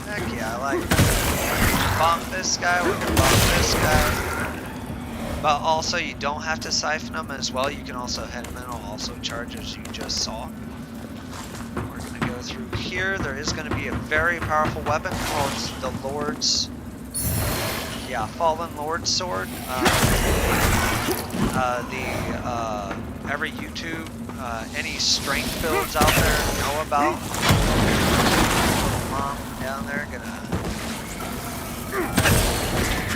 Heck yeah, I like that. Bonk this guy, we can bonk this guy. But also, you don't have to siphon them as well. You can also hit them, and it'll also charge as you just saw. We're going to go through here. There is going to be a very powerful weapon called the Lord's... Yeah, Fallen Lord Sword. Every YouTube, any strength builds out there know about. Little mom down there gonna...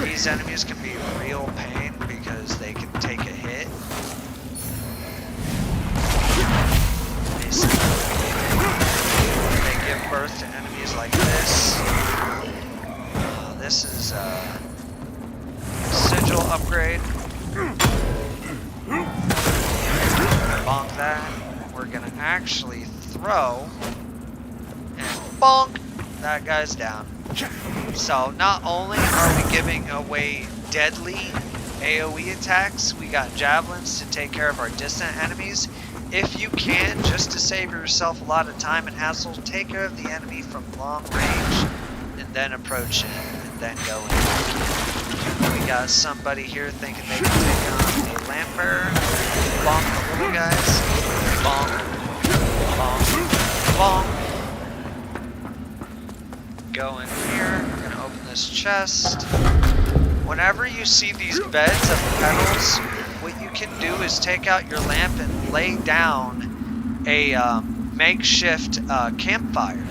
These enemies can be real pain because they can take a hit. They give birth to enemies like this. This is a sigil upgrade. Bonk that. We're gonna actually throw and bonk. That guy's down. So not only are we giving away deadly AoE attacks, we got javelins to take care of our distant enemies. If you can, just to save yourself a lot of time and hassle, take care of the enemy from long range and then approach it and then go in. We got somebody here thinking they can take on a lamp bearer. Bonk the little guys. Bonk. Bonk. Bonk. Go in here. We're gonna open this chest. Whenever you see these beds of petals, what you can do is take out your lamp and lay down a makeshift campfire.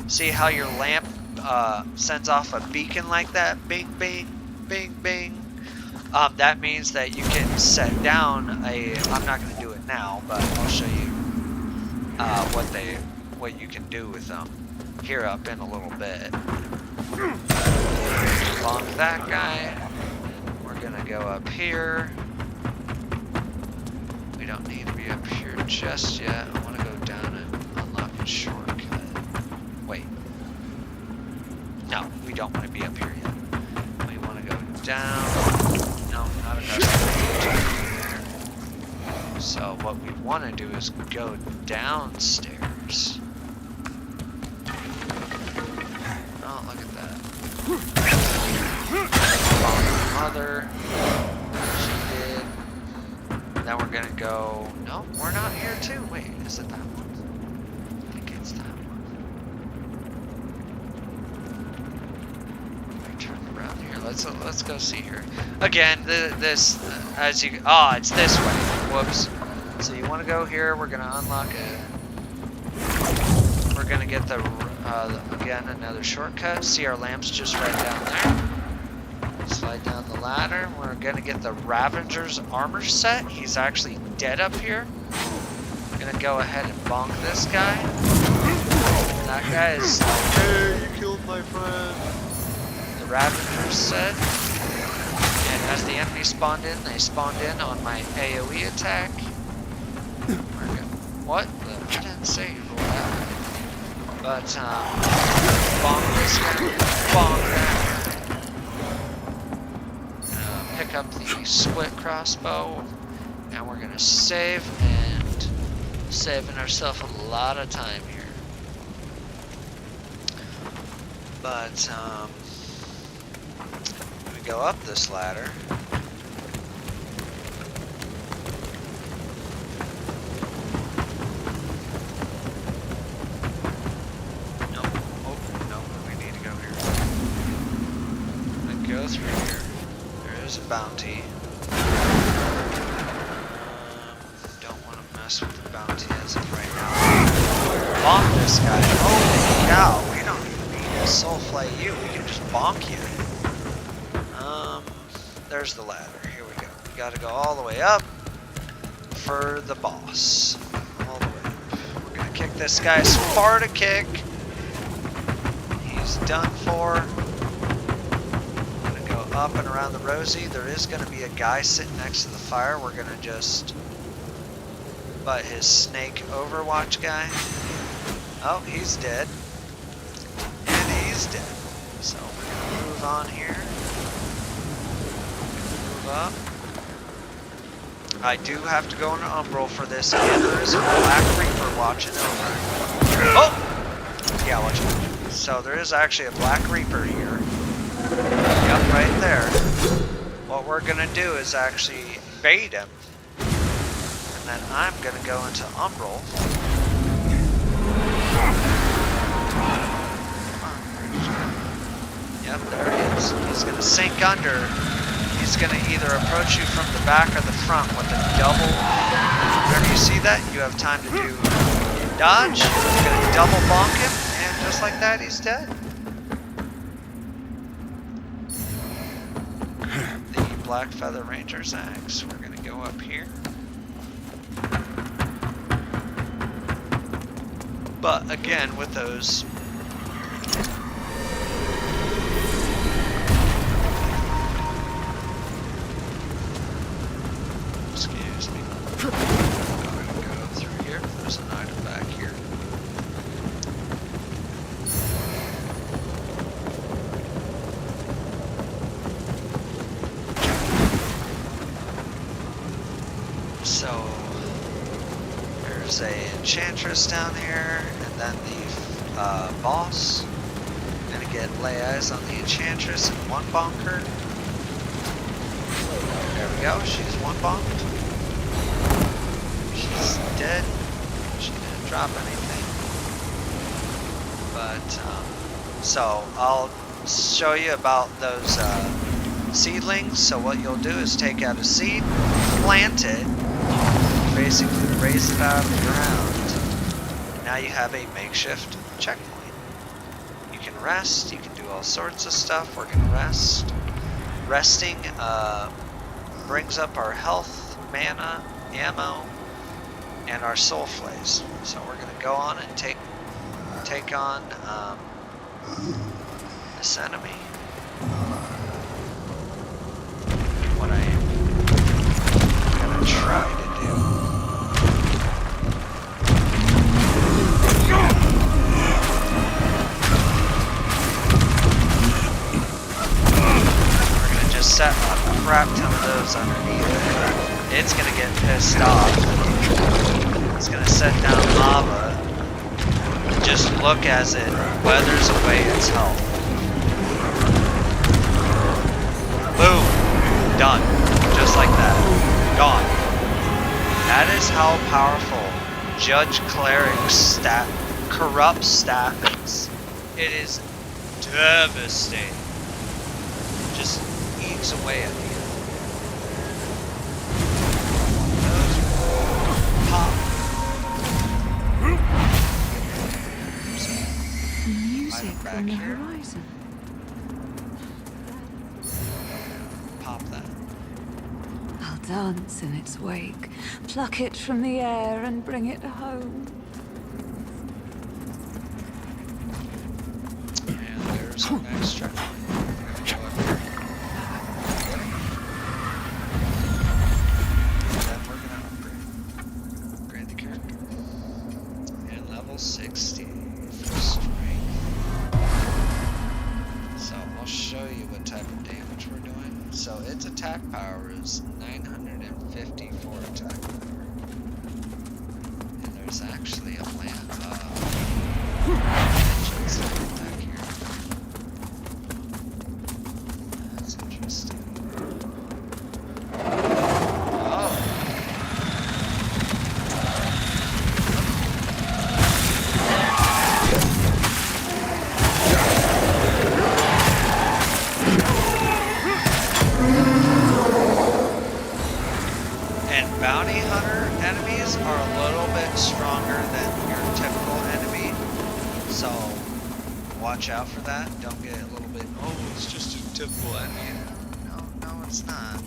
See how your lamp sends off a beacon like that? Bing, bing, bing, bing. That means that you can set down a... I'm not going to do it now, but I'll show you what you can do with them here up in a little bit. Bonk that guy. We're going to go up here. We don't need to be up here just yet. I want to go down and unlock a shortcut. Wait. No, we don't want to be up here yet. We want to go down. No, not across the bridge. So what we want to do is go downstairs. Oh, look at that. Mother. She did. Now we're gonna go... No, we're not here too. Wait, is it that one? I think it's that one. Let me turn around here. Let's go see her. Again, this as you... Oh, it's this way. Whoops. So you want to go here. We're gonna unlock it. We're gonna get the... again, another shortcut. See our lamps just right down there. Slide down the ladder. We're gonna get the Ravager's armor set. He's actually dead up here. Gonna go ahead and bonk this guy. That guy is like, hey, you killed my friend. The Ravager's set. And as the enemy spawned in, they spawned in on my AoE attack. What? I didn't say you rolled that. But, bonk this guy, bonk that. Pick up the split crossbow, and we're gonna save, and saving ourselves a lot of time here. But, go up this ladder. Nope. Oh, no, we need to go here. And go through here. There is a bounty. Don't want to mess with the bounty as of right now. Bonk this guy. Holy cow, we don't even need to soulflay you. We can just bonk you. There's the ladder. Here we go. We gotta go all the way up for the boss. All the way up. We're gonna kick this guy Sparta kick. He's done for. Gonna go up and around the rosy. There is gonna be a guy sitting next to the fire. We're gonna just butt his snake Overwatch guy. Oh, he's dead. And he's dead. So we're gonna move on here. Up. I do have to go into Umbral for this, and there is a Black Reaper watching over. Oh! Yeah, watch it. So there is actually a Black Reaper here. Yep, right there. What we're gonna do is actually bait him. And then I'm gonna go into Umbral. Yep, there he is. He's gonna sink under. He's going to either approach you from the back or the front with a double. Whenever you see that, you have time to do dodge. He's going to double bonk him, and just like that, he's dead. The Black Feather Ranger's axe. We're going to go up here. But again, with those... Excuse me. I'm going to go through here. There's an item back here. So, there's a enchantress down here, and then the boss. I'm going to get lay eyes on the enchantress and one bonker. There we go, she's one bonked. She's dead. She didn't drop anything. But, so I'll show you about those seedlings. So what you'll do is take out a seed, plant it, basically raise it out of the ground. Now you have a makeshift checkpoint. You can rest, you can do all sorts of stuff. We're going to rest. Resting brings up our health, mana, ammo, and our soul flays. So we're going to go on and take on this enemy. What I am going to try to do. We're going to just set a crap ton of those underneath it. It's going to get pissed off. It's going to set down lava. Just look as it weathers away its health. Boom. Done. Just like that. Gone. That is how powerful Judge Cleric's corrupt staff is. It is devastating. Just eats away at me. Pop. Music from the horizon. Pop that. I'll dance in its wake, pluck it from the air and bring it home. And there's our next checkpoint. We're gonna go up here. Then we're gonna upgrade the character. And level 60 for strength. So I'll show you what type of damage we're doing. So its attack power is 954 attack power. And there's actually a engines back here. That's interesting. watch out for that. Don't get a little bit, oh, it's just a typical enemy. No, it's not.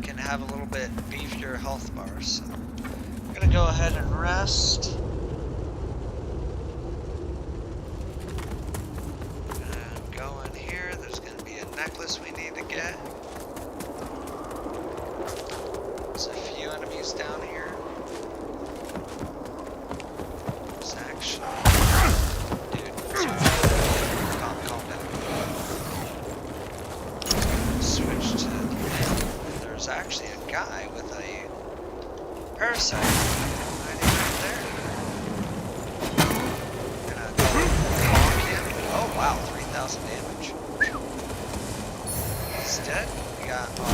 Can have a little bit beefier health bars. So I'm gonna go ahead and rest. Go in here. There's gonna be a necklace we need to get. There's a few enemies down here. There's actually, dude, calm down. Switch to there's actually a guy with a parasite hiding right there. Gonna bonk him. Oh wow, 3,000 damage. He's dead. We got our.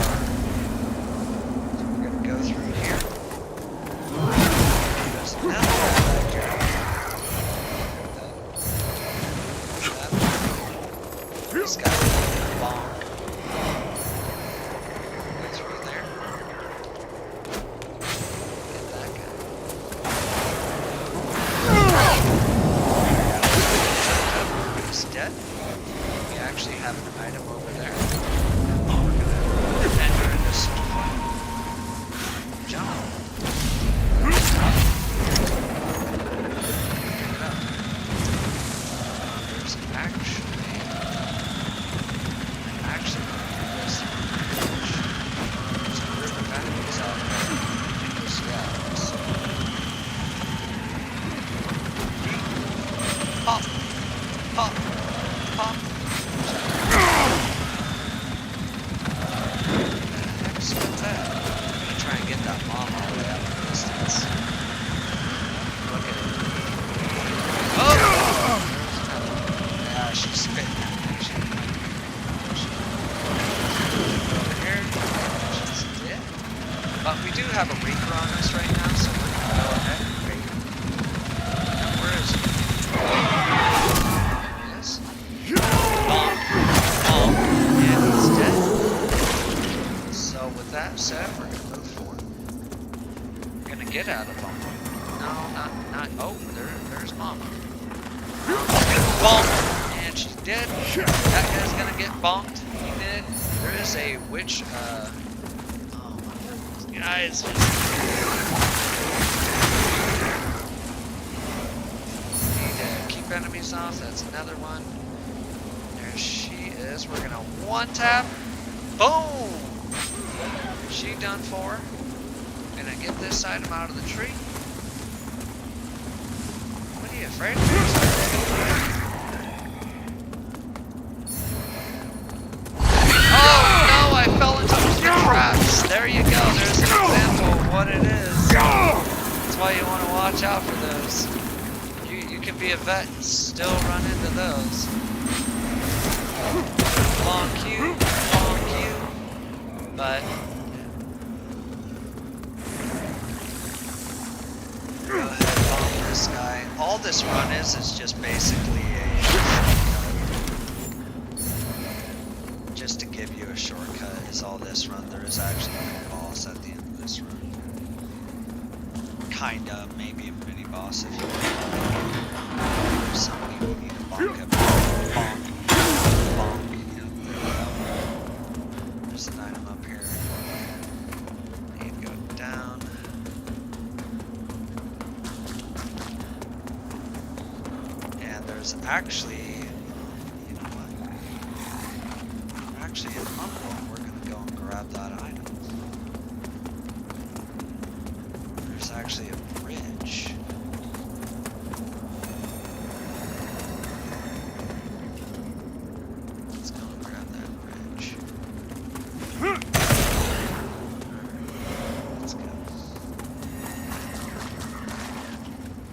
So we're gonna go through here. There's another guy back here. This guy's gonna bonk. Dead. We actually have an item over there. We're gonna enter into storm. Jump. There's actually this. There's a group of enemies out there. So. Pop. Pop. Pop. Excellent that. I'm gonna try and get that mom all the way out of the distance. Look at it. Oh! Yeah, she's spitting at me. Over here. She's dead. But we do have a reaper on us right now, so we're gonna go ahead and raid him. Where is he? That said, we're gonna move forward. We're gonna get out of them. No, not. Oh, there's Mama. Bonk, and she's dead. That guy's gonna get bonked. He did. There is a witch. Oh my goodness, guys. Need to keep enemies off. That's another one. There she is. We're gonna one tap. Boom. She done for. Gonna get this item out of the tree. What are you afraid of? Oh no, I fell into the traps. There you go. There's an example of what it is. That's why you want to watch out for those. You can be a vet and still run into those. Long queue. But go ahead and bomb this guy. All this run is just basically a shortcut. Just to give you a shortcut is all this run. There is actually no boss at the end of this run. Kinda, maybe a mini boss if you want. There's somebody we need to bonk up. Bonk. There's an item up here. Need to go down. And there's actually, you know what? There's actually an uncle, and we're gonna go and grab that item. There's actually a bridge. Let's go and grab that bridge. Let's go.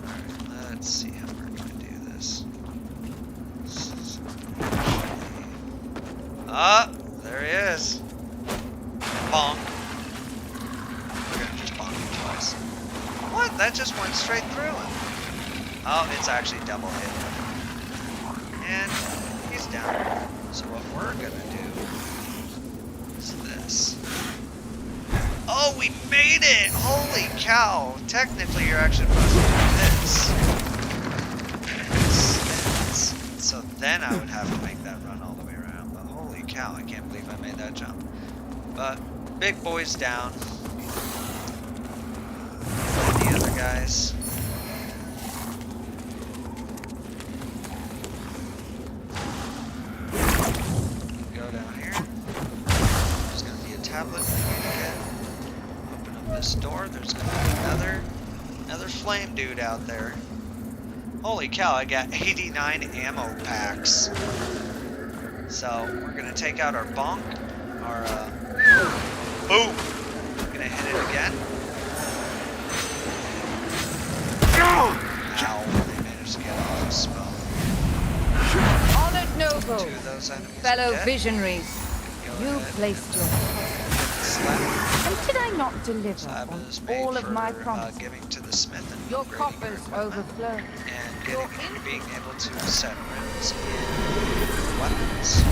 Alright, let's see how we're gonna do this. Ah, there he is. Bonk. We're gonna just bonk him twice. What? That just went straight through him. Oh, it's actually double hit. And he's down. So what we're gonna do is this. Oh, we made it! Holy cow! Technically, you're actually supposed to do this. So then I would have to make that run all the way around. But holy cow, I can't believe I made that jump. But big boy's down. The other guys. Go down here. There's gonna be a tablet we need to get. Open up this door. There's gonna be another flame dude out there. Holy cow, I got 89 ammo packs. So, we're gonna take out our bonk. Our, boom! We're gonna hit it again. Ow, they managed to get off the spell. Honored noble, Two of those enemies fellow are dead. visionaries, Go you ahead. placed your... Slap. And did I not deliver Slap on is made all of for, my promises? giving to the smith and Your upgrading coffers equipment, overflow. and Your being able to set runes in weapons.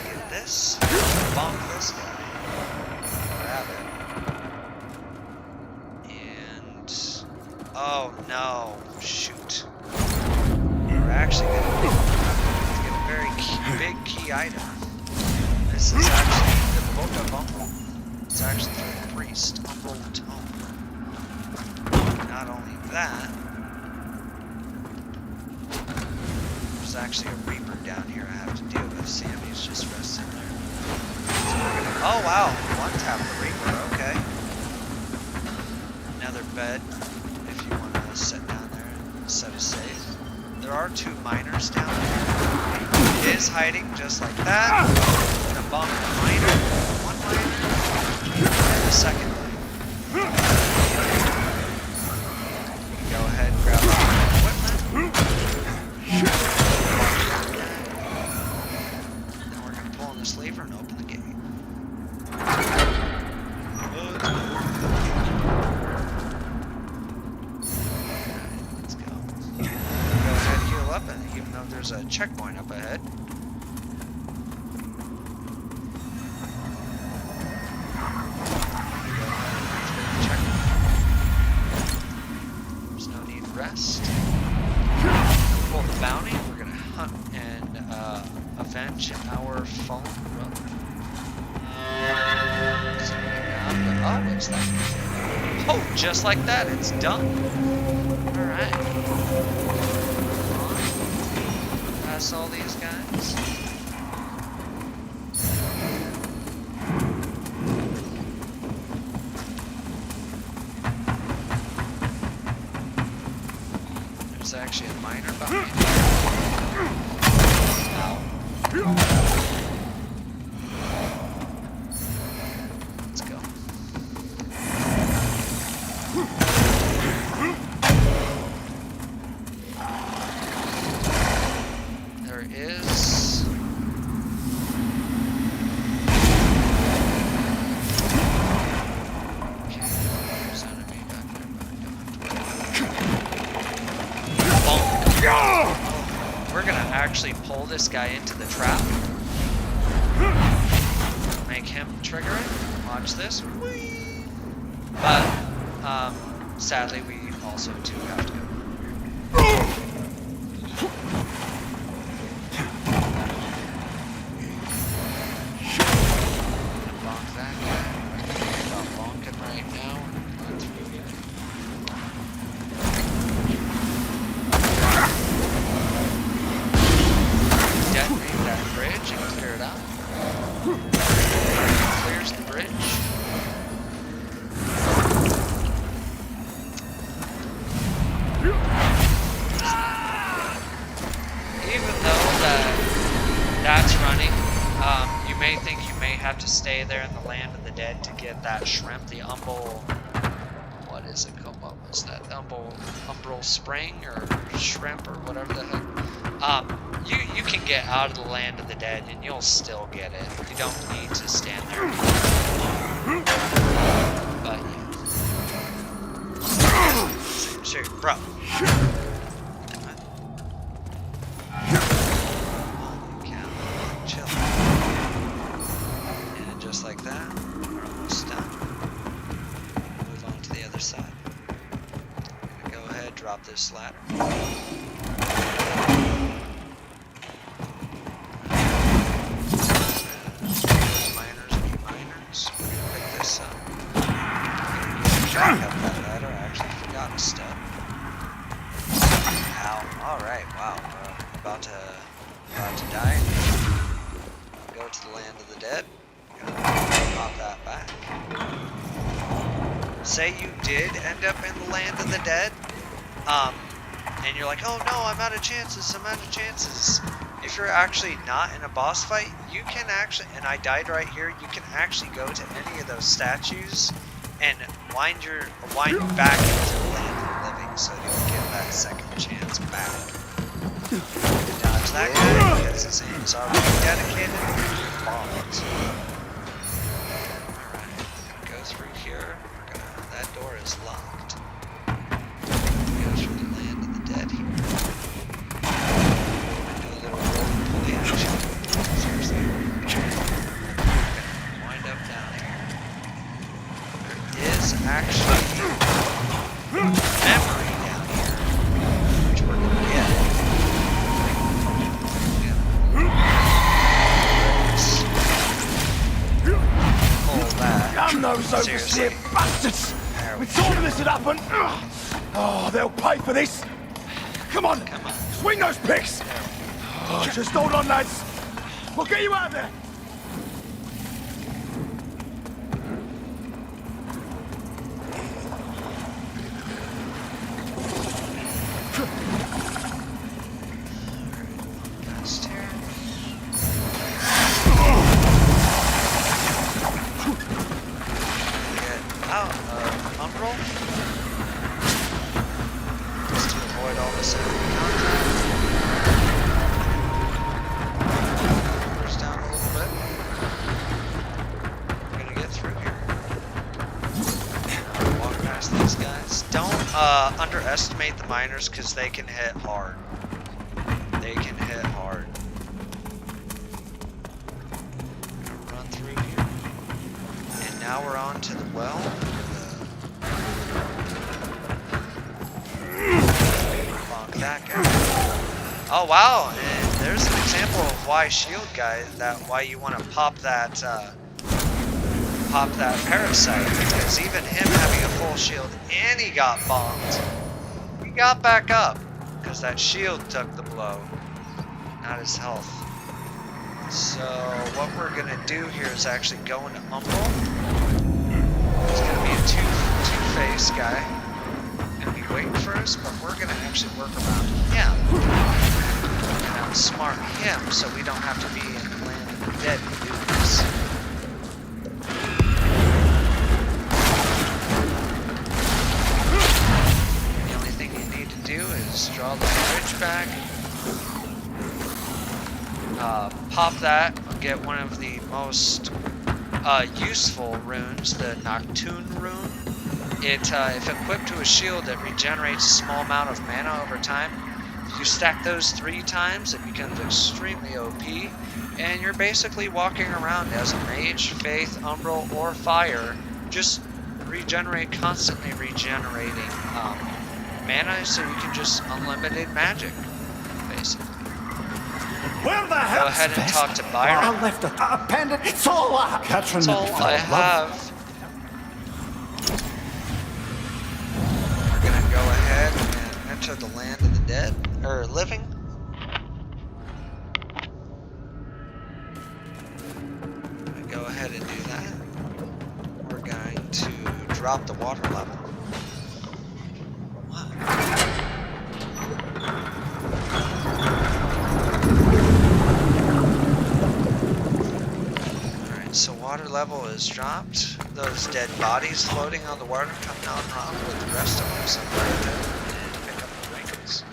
Get this. Bonk this guy. Grab it. And oh no! Shoot. We're actually gonna get a very big key item. This is actually the Book of Umbral. It's actually for the priest. Umbral Tome. Not only that, there's actually a Reaper down here I have to deal with. Sammy's just resting there. So we're gonna, oh wow, one tap the Reaper, okay. Another bed, if you want to sit down there and set a save. There are two miners down there. He is hiding just like that. Gonna bomb the miner, one miner, and the second miner. Go ahead, grab our equipment. Then we're gonna pull on this lever and open the gate. Let's go. Go ahead, heal up, and even though there's a checkpoint up ahead. There's no need to rest. Pull the bounty. We're gonna hunt and avenge our fallen brother. Oh, what's that? Oh, just like that, it's done. Alright. Pass all these guys. There's actually a miner behind me. Ow. Let's go. There is... Okay, there's an enemy back there, but I don't have to... We're gonna actually pull this guy into the trap. Make him trigger it. Watch this. Whee! But, sadly, we also do have to go. Bonk that guy. Stop bonking right now. Run through here. Detonate that bridge and clear it out. Clears the bridge. Even though that's running, you may think you may have to stay there in the land of the dead to get that shrimp, the umbral. What is it called? What was that? Umbral spring or shrimp or whatever the heck. You can get out of the land of the dead and you'll still get it. You don't need to stand there. But yeah. Shoot, bro. Holy cow. Chill. And just like that, we're almost done. Move on to the other side. I'm gonna go ahead, drop this ladder. Miners. We're gonna pick this up. Back up that ladder. I actually forgot a step. Ow. Alright, wow. About to die. Go to the land of the dead. Pop that back. Say you did end up in the land of the dead, and you're like, oh no, I'm out of chances, If you're actually not in a boss fight, you can actually, and I died right here, you can actually go to any of those statues and wind back into the land of the living so you'll get that second chance back. Dodge that guy because his aim's already dedicated. Bombs. Alright, gonna go through here. That door is locked. Go through the land of the dead here. Do a little roll-pulley action. Seriously. Gonna wind up down here. There is actually memory down here, which we're gonna get. Pull that. Damn those overseer bastards! We told them this would happen. Oh, they'll pay for this. Come on, swing those picks. Oh, just hold on, lads. We'll get you out of there. Underestimate the miners because they can hit hard. Run through here. And now we're on to the well. Bonk that guy. Oh wow, and there's an example of why shield guy, why you want to pop that parasite, because even him having a full shield and he got bombed, he got back up because that shield took the blow, not his health. So what we're gonna do here is actually go into Umbral. It's gonna be a two-face guy, gonna be waiting for us, but we're gonna actually work around him and outsmart him so we don't have to be in the land of the dead to do this. Draw the bridge back, pop that, get one of the most useful runes, the Noctune rune. If equipped to a shield, it regenerates a small amount of mana over time. If you stack those 3 times, it becomes extremely OP, and you're basically walking around as a mage, faith, umbral, or fire, just constantly regenerating mana, so you can just unlimited magic, basically. Where the hell? Go ahead and talk to Byron. I left a pendant. It's all I have. Catherine, that's all I have. We're gonna go ahead and enter the land of the dead, or living. Go ahead and do that. We're going to drop the water level. Alright, so water level is dropped. Those dead bodies floating on the water come down wrong with the rest of them, so we're going to pick up the rings.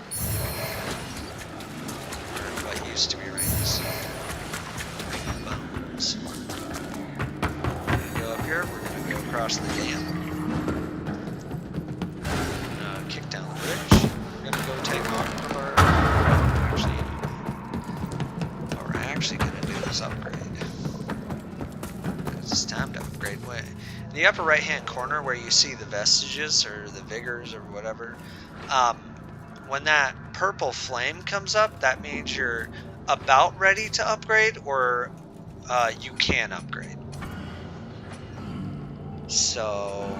Or what used to be rings. Bones. We're going to go up here, we're going to go across the dam. Kick down the bridge. We're gonna go take one of our. What we're actually gonna do is upgrade. Because it's time to upgrade. In the upper right hand corner where you see the vestiges or the vigors or whatever, when that purple flame comes up, that means you're about ready to upgrade, or you can upgrade. So,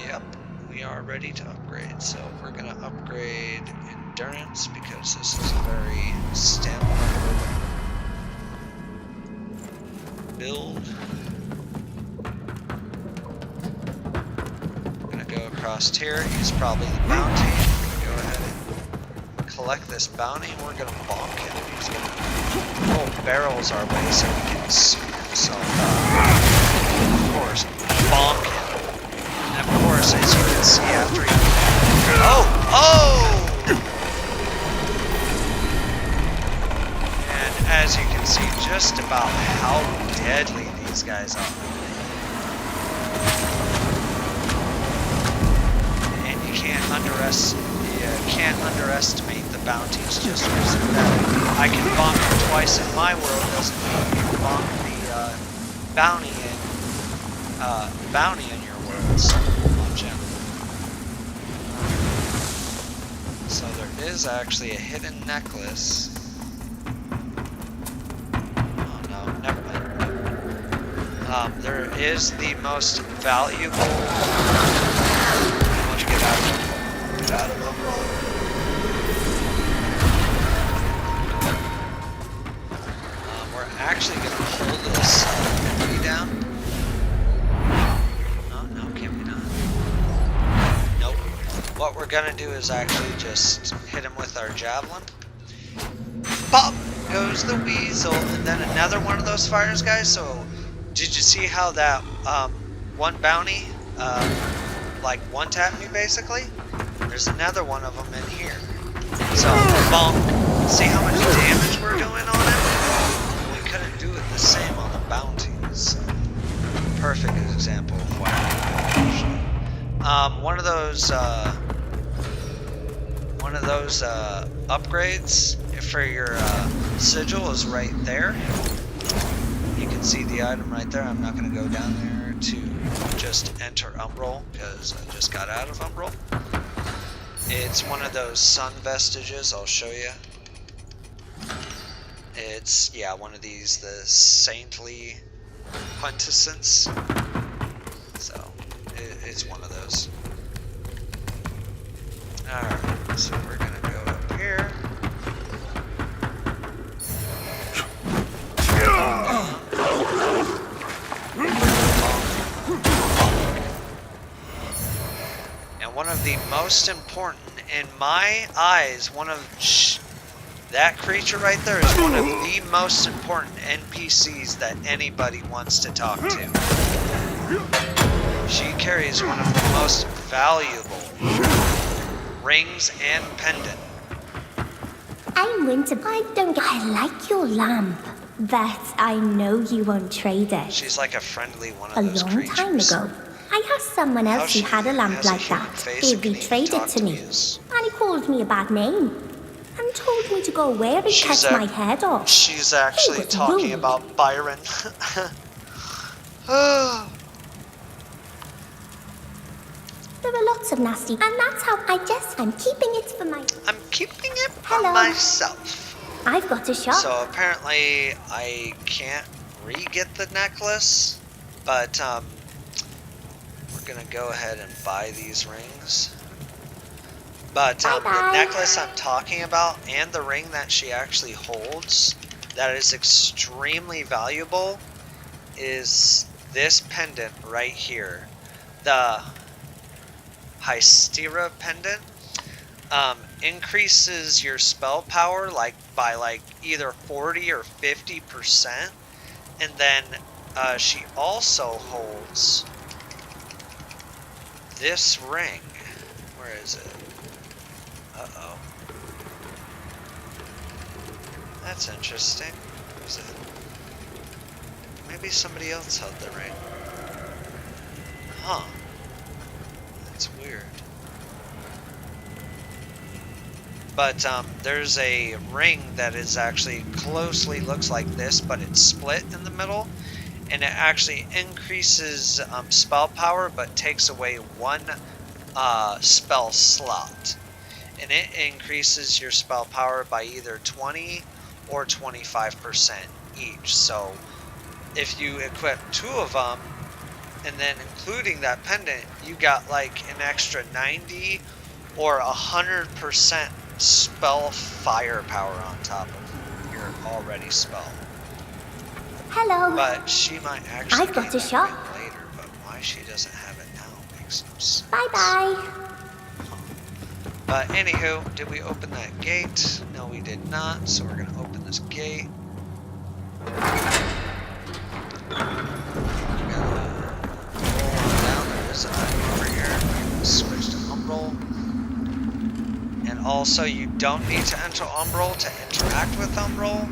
yep, we are ready to upgrade. So we're gonna upgrade endurance because this is a very stamina build. I'm gonna go across here. He's probably the bounty. I'm gonna go ahead and collect this bounty, and we're gonna bonk him. He's gonna roll barrels our way so we can sweep himself up. Of course, bonk him. And of course, as you can see after he... Oh! And as you can see just about how deadly these guys are. And you can't underestimate the bounties just because that. I can bonk him twice in my world doesn't mean you can bonk the bounty in your world. So watch out. So there is actually a hidden necklace. Oh no, never mind. There is the most valuable. Why don't you get out of it? Get out of it. We're actually going to hold this enemy down. Oh no, can't be done. Nope. What we're going to do is actually just hit him with our javelin. Pop goes the weasel, and then another one of those fires, guys. So, did you see how that one bounty like one-tapped me basically? There's another one of them in here. So, bonk. See how much damage we're doing on it? We couldn't do it the same on the bounties. Perfect example of why. One of those upgrades for your sigil is right there. You can see the item right there. I'm not going to go down there to just enter Umbral because I just got out of Umbral. It's one of those sun vestiges. I'll show you. It's, yeah, one of these, the saintly quintessence. So, it's one of those. Alright, so we're gonna go up here. And one of the most important, in my eyes, that creature right there is one of the most important NPCs that anybody wants to talk to. She carries one of the most valuable rings and pendant. I'm Winter. I like your lamp, but I know you won't trade it. She's like a friendly one of those creatures. A long time ago, I asked someone else who had a lamp like that if he'd trade it to me, and he called me a bad name and told me to go away and cut my head off. She's actually talking about Byron. There are lots of nasty, and that's how I'm keeping it for myself. I've got a shop. So apparently I can't re-get the necklace, but we're gonna go ahead and buy these rings. But the necklace I'm talking about and the ring that she actually holds that is extremely valuable is this pendant right here. The Hystera pendant increases your spell power by either 40 or 50%. And then she also holds this ring. Where is it? Uh-oh. That's interesting. Who's it? Maybe somebody else held the ring. Huh. That's weird. But there's a ring that is actually closely looks like this, but it's split in the middle. And it actually increases spell power, but takes away one spell slot. and it increases your spell power by either 20 or 25% each. So if you equip 2 of them, and then including that pendant, you got like an extra 90 or 100% spell firepower on top of your already spell. Hello. But she might actually I've got gain a that shop. ring later, but why she doesn't have it now makes no sense. Bye-bye. But anywho, did we open that gate? No, we did not, so we're gonna open this gate. We're gonna roll on down. There is an item over here. We're gonna switch to Umbral. And also, you don't need to enter Umbral to interact with Umbral.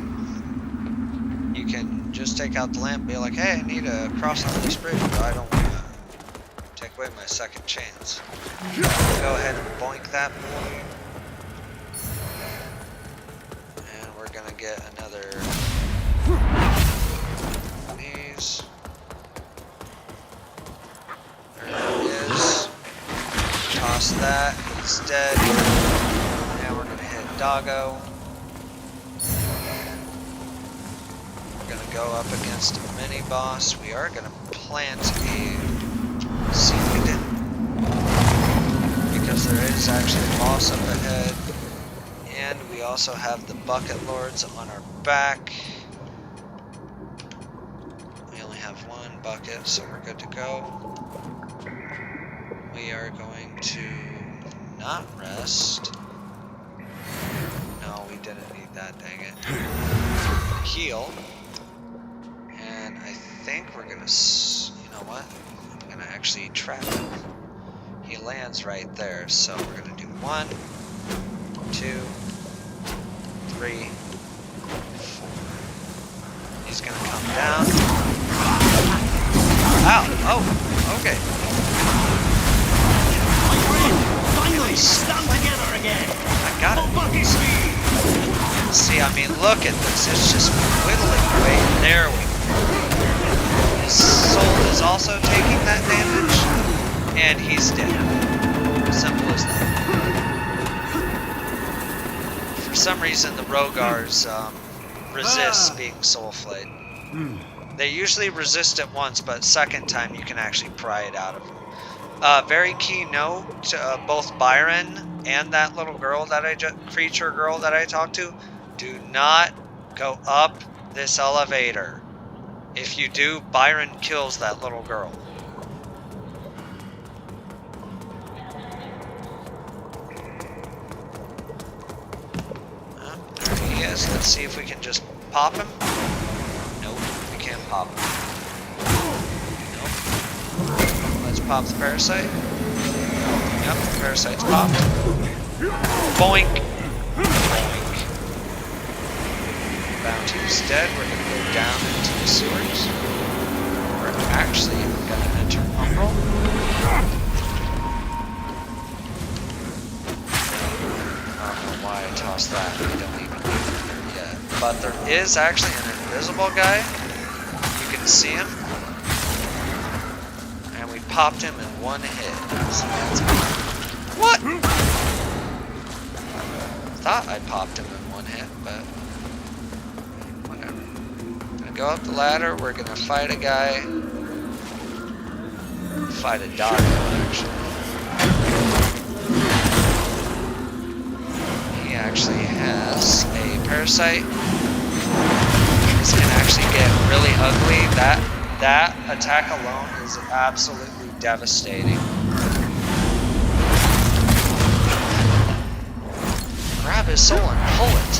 You can just take out the lamp and be like, hey, I need to cross over this bridge, but I don't want to take away my second chance. Go ahead and boink that boy. And we're going to get another of these. There it is. Toss that. He's dead. Now we're going to hit Doggo. We're going to go up against a mini boss. We are going to plant a seed. Because there is actually a boss up ahead. And we also have the Bucket Lords on our back. We only have one bucket, so we're good to go. We are going to not rest. No, we didn't need that, dang it. Heal. And I think we're gonna, you know what? I'm gonna actually trap him. He lands right there, so we're gonna do 1, 2, 3, 4. He's gonna come down. Ow! Oh, okay. Finally, stand together again. I got it. See, I mean, look at this. It's just whittling away. There we go. His soul is also taking that damage, and he's dead. Simple as that. For some reason, the Rogars resist being soul flayed. They usually resist it once, but second time you can actually pry it out of them. Very key note to both Byron and that little girl that creature girl that I talked to, do not go up this elevator. If you do, Byron kills that little girl. There he is. Let's see if we can just pop him. Nope, we can't pop him. Nope. Let's pop the parasite. Yep, the parasite's popped. Boink. Boink. Bounty's dead. We're going to go down into the sewers. We're actually going to enter Umbral. I don't know why I tossed that. We don't even need it there yet. But there is actually an invisible guy. You can see him. And we popped him in one hit. So that's what? Thought I popped him in one hit, but whatever. Gonna go up the ladder. We're gonna fight a guy. Fight a dog, actually. He actually has a parasite. This can actually get really ugly. That attack alone is absolutely devastating. Grab his soul and pull it.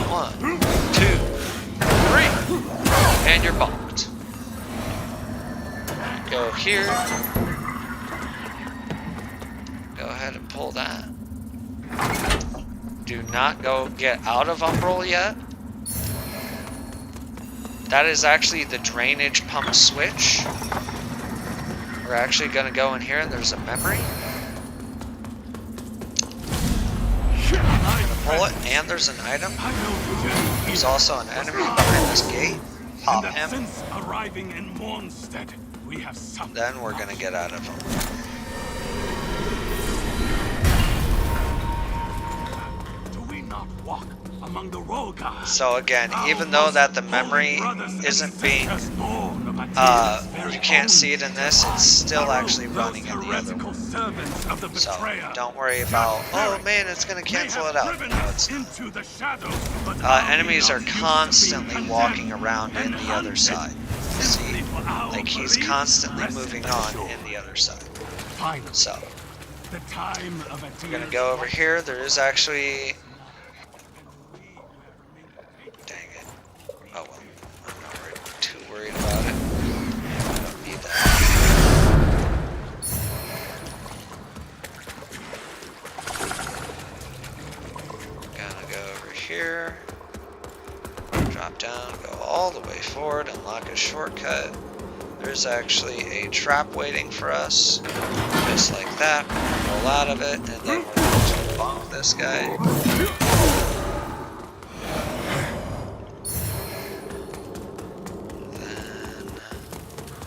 1, 2, 3. And you're bonked. Go here. Go ahead and pull that. Do not go get out of Umbral yet. That is actually the drainage pump switch. We're actually going to go in here and there's a memory. Pull it, and there's an item. There's also an enemy behind this gate. Pop him. Arriving in Mornstead, we have then we're gonna get out of him. walk among the Rogar. So again, even though that the memory isn't being, you can't see it in this, it's still actually running in the other one. So don't worry about, oh man, it's gonna cancel it out. No, it's not. Enemies are constantly walking around in the other side. See, like he's constantly moving on in the other side. So we're gonna go over here. There is actually. Dang it. Oh well. I'm not too worried about it. I don't need that. Gonna go over here. Drop down, go all the way forward, unlock a shortcut. There's actually a trap waiting for us. Just like that. Roll out of it, and then we're going to bonk this guy.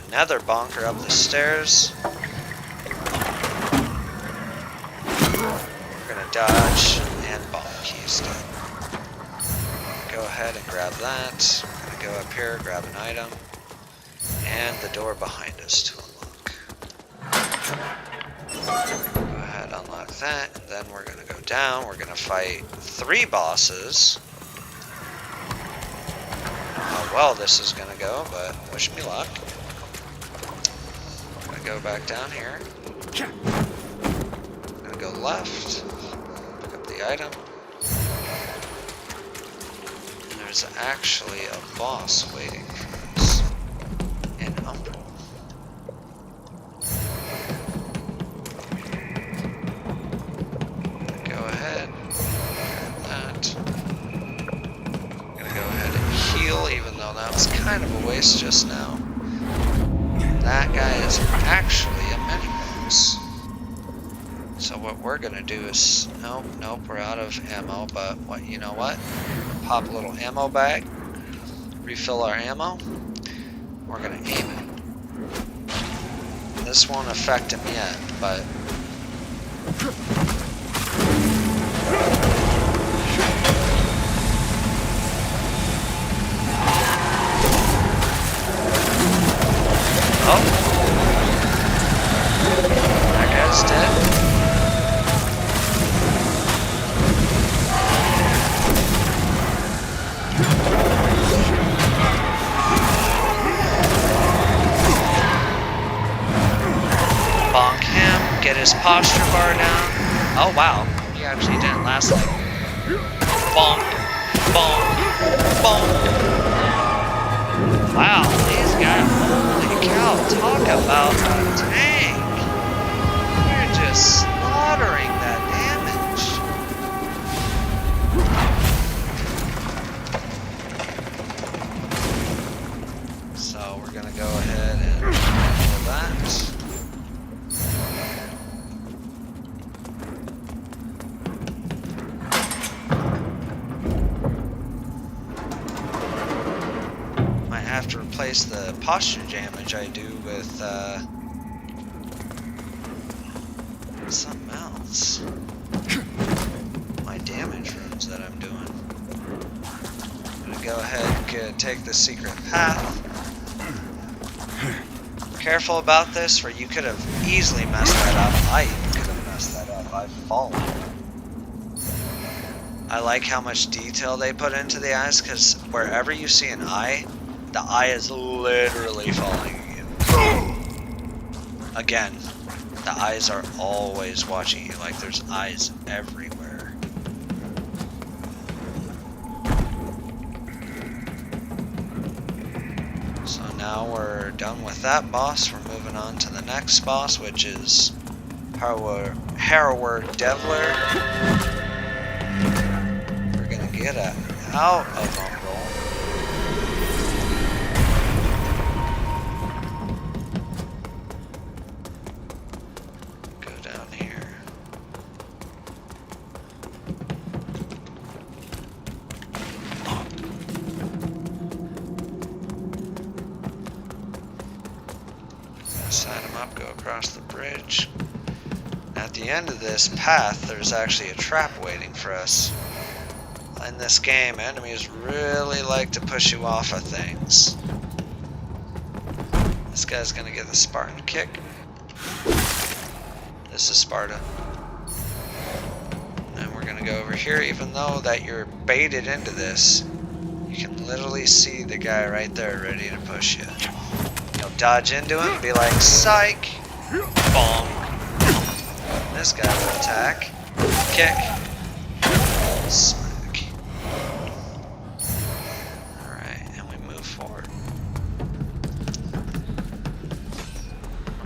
Another bonker up the stairs. We're gonna dodge and bonk. He's dead. Go ahead and grab that. We're gonna go up here, grab an item, and the door behind us to unlock. Go ahead, unlock that, and then we're gonna go down. We're gonna fight 3 bosses. How well this is gonna go, but wish me luck. Go back down here. I'm gonna go left. Pick up the item. And there's actually a boss waiting for us in Umbral. Go ahead. Grab that. I'm gonna go ahead and heal, even though that was kind of a waste just now. That guy is actually a mini-boss. So what we're gonna do is, nope, we're out of ammo, but you know what? Pop a little ammo bag, refill our ammo, we're gonna aim it. This won't affect him yet, but oh, that guy's dead. Bonk him, get his posture bar down. Oh wow, he actually didn't last like bonk, bonk, bonk. Wow, these guys, holy cow, talk about a tank. You're just slaughtering that damage. So we're gonna go ahead and handle that. Have to replace the posture damage I do with something else. My damage runes that I'm doing. I'm gonna go ahead and take the secret path. Careful about this, or you could have easily messed that up. I even could have messed that up. I've fallen. I like how much detail they put into the eyes, because wherever you see an eye, the eye is literally falling again. The eyes are always watching you, like there's eyes everywhere. So now we're done with that boss. We're moving on to the next boss, which is Harrower Devler. We're gonna get out of Umbral. Sign him up, go across the bridge. At the end of this path, there's actually a trap waiting for us. in this game, enemies really like to push you off of things. This guy's gonna get the Spartan kick. This is Sparta. And we're gonna go over here, even though that you're baited into this. You can literally see the guy right there ready to push you. You'll dodge into him and be like, psych! Bonk. This guy will attack. Kick. Smack. Alright, and we move forward.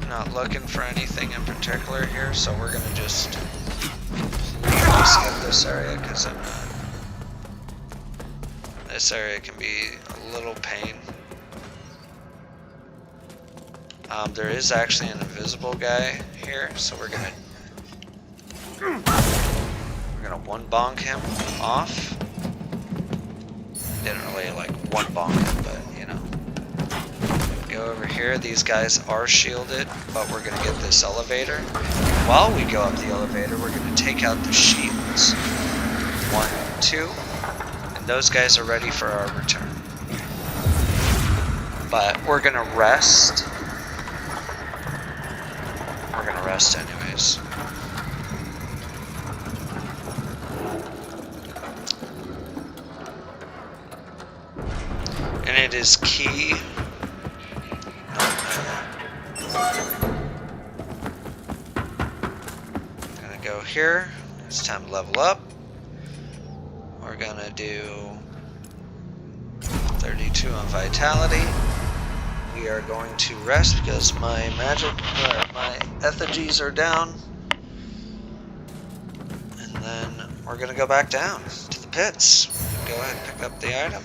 I'm not looking for anything in particular here, so we're gonna just completely skip this area because I'm not. This area can be a little pain. There is actually an invisible guy here, so we're gonna one bonk him off. Didn't really like one bonk him, but you know. Go over here. These guys are shielded, but we're gonna get this elevator. While we go up the elevator, we're gonna take out the shields. 1, 2. And those guys are ready for our return. But we're gonna rest. We're gonna rest anyways. And it is key. Gonna go here. It's time to level up. We're gonna do 32 on vitality. We are going to rest because my my effigies are down. And then we're gonna go back down to the pits. Go ahead and pick up the item.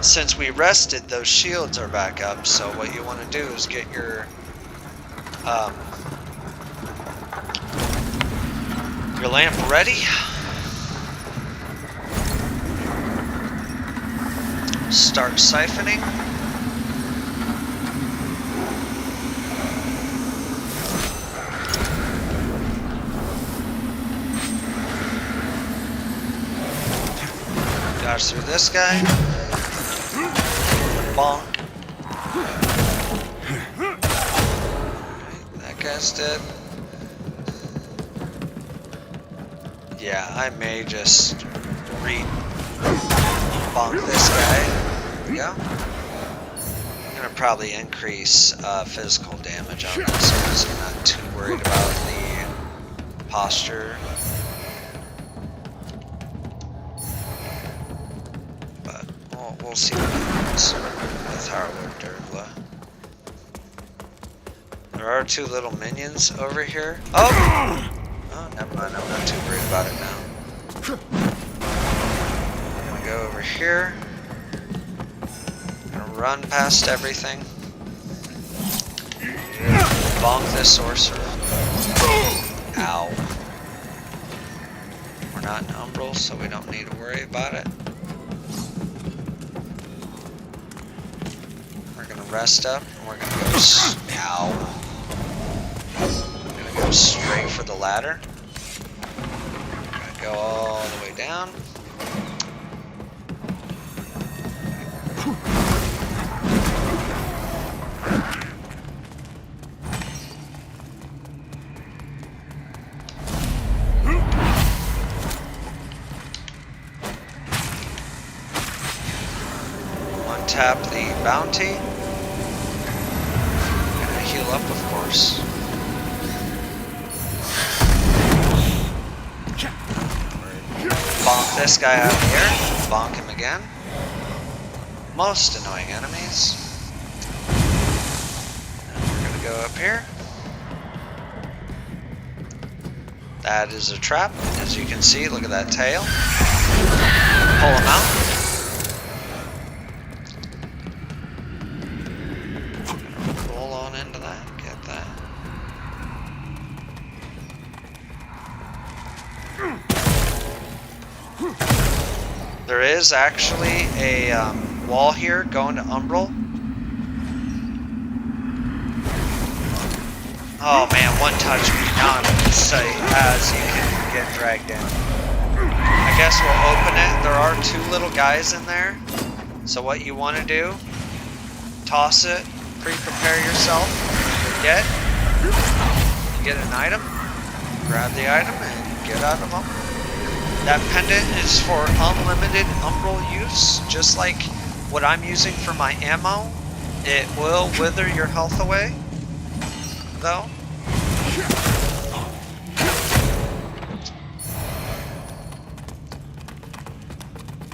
Since we rested, those shields are back up, so what you want to do is get your lamp ready. Start siphoning. Dodge through this guy. Bonk. Right, that guy's dead. Yeah, I may just bonk this guy. There we go. I'm gonna probably increase physical damage on this because I'm not too worried about the posture. But we'll see what happens with Harwood Dervla. There are 2 little minions over here. Oh! Oh, never mind. I'm not too worried about it now. I'm gonna go over here. I'm gonna run past everything. Bonk this sorcerer. Ow. We're not in Umbral, so we don't need to worry about it. We're gonna rest up, and we're gonna go. Ow. We're gonna go straight for the ladder. Go all the way down. Untap the bounty. Gonna heal up, of course. Bonk this guy out here. Bonk him again. Most annoying enemies. And we're gonna go up here. That is a trap, as you can see. Look at that tail. Pull him out. Roll on into that. Get that. There is actually a wall here going to Umbral. Oh man, one touch me not say as you can get dragged in. I guess we'll open it. There are 2 little guys in there. So what you want to do, toss it, pre-prepare yourself. You get an item, grab the item, and get out of them. That pendant is for unlimited umbral use, just like what I'm using for my ammo. It will wither your health away, though.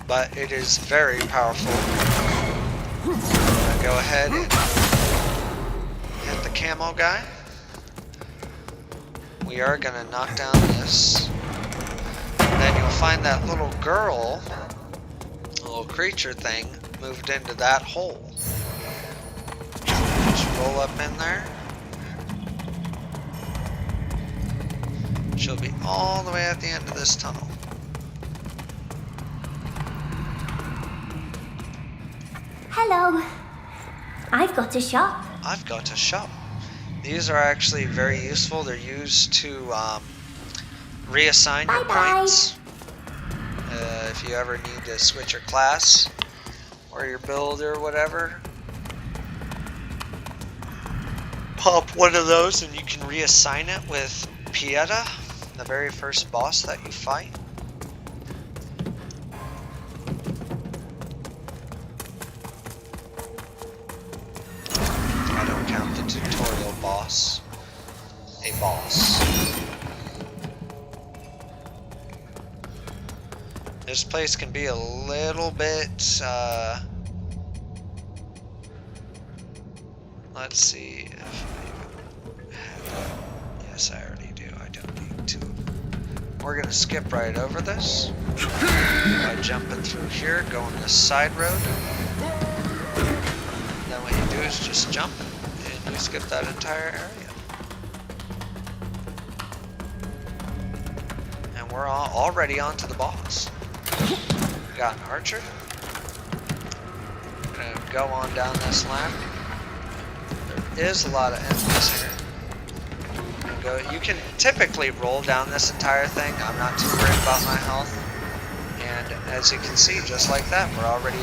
But it is very powerful. I'm gonna go ahead and hit the camo guy. We are gonna knock down this. And then you'll find that little girl, little creature thing, moved into that hole. Just roll up in there. She'll be all the way at the end of this tunnel. Hello. I've got a shop. I've got a shop. These are actually very useful. They're used to reassign your points. If you ever need to switch your class or your build or whatever. Pop one of those and you can reassign it with Pieta, the very first boss that you fight. I don't count the tutorial boss. A boss. This place can be a little bit, let's see if I have that. Yes, I already do. I don't need to. We're gonna skip right over this by jumping through here, going this side road. Then what you do is just jump and you skip that entire area. And we're already on to the boss. We got an archer. We're gonna go on down this ladder. There is a lot of enemies here. You can typically roll down this entire thing. I'm not too worried about my health. And as you can see, just like that, we're already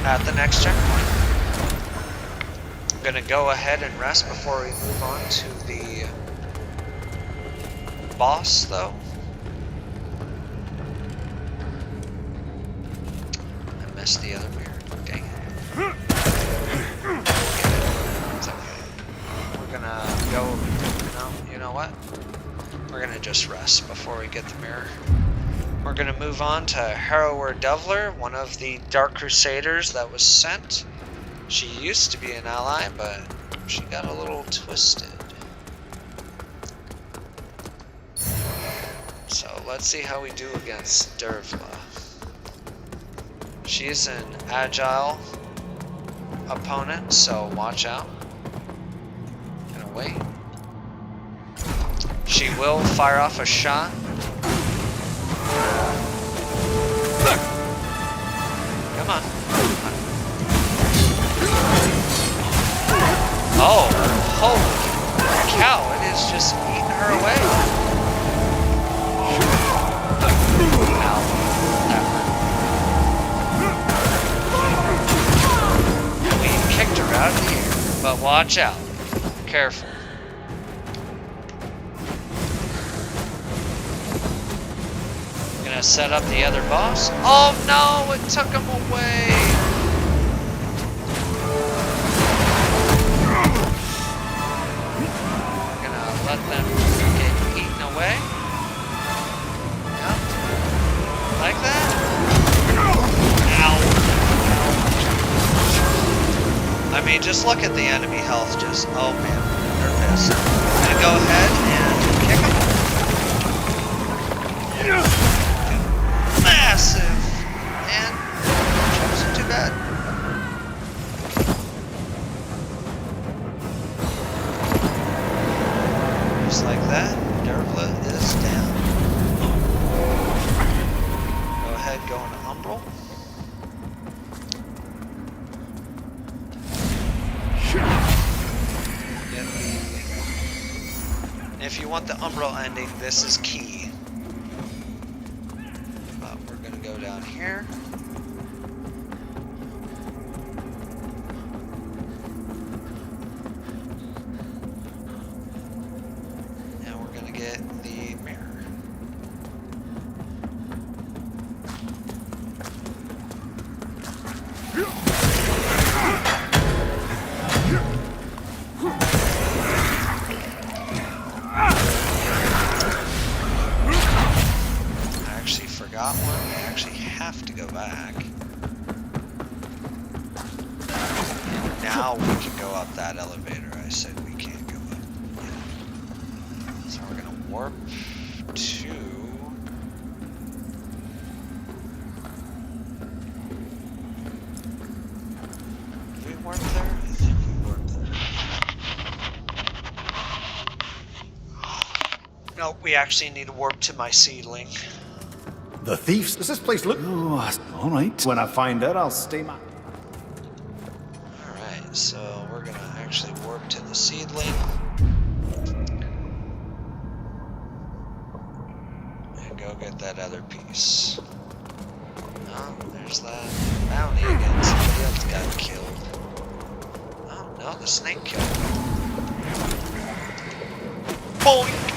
at the next checkpoint. I'm gonna go ahead and rest before we move on to the boss, though. I missed the other mirror. Dang it. It's okay. We're gonna go. No, you know what? We're gonna just rest before we get the mirror. We're gonna move on to Harrower Devler, one of the Dark Crusaders that was sent. She used to be an ally, but she got a little twisted. So let's see how we do against Dervla. She's an agile opponent, so watch out. Gonna wait. She will fire off a shot. Come on. Oh, holy cow, it is just eating her away. Ow, that hurt. We kicked her out of here, but watch out. Careful. Gonna set up the other boss. Oh no, it took him away. Let them get eaten away. Yep. Like that. Ow. I mean, just look at the enemy health. Just, oh man, they're pissed. I'm gonna go ahead and kick them. Massive. And it wasn't too bad. Just like that, Dervla is down. Go ahead, go into Umbral. If you want the Umbral ending, this is key. we're gonna go down here. And we're gonna get the mirror. Got one, we actually have to go back. Now we can go up that elevator. I said we can't go up. Yeah. So we're gonna warp to... Did we warp there? I think we warped there. No, we actually need to warp to my seedling. The thieves? Does this place look... Oh, all right. When I find out, I'll stay my... Alright, so we're gonna actually warp to the seedling. And go get that other piece. Oh, there's that bounty again. Somebody else got killed. Oh, no, the snake killed him. Boing!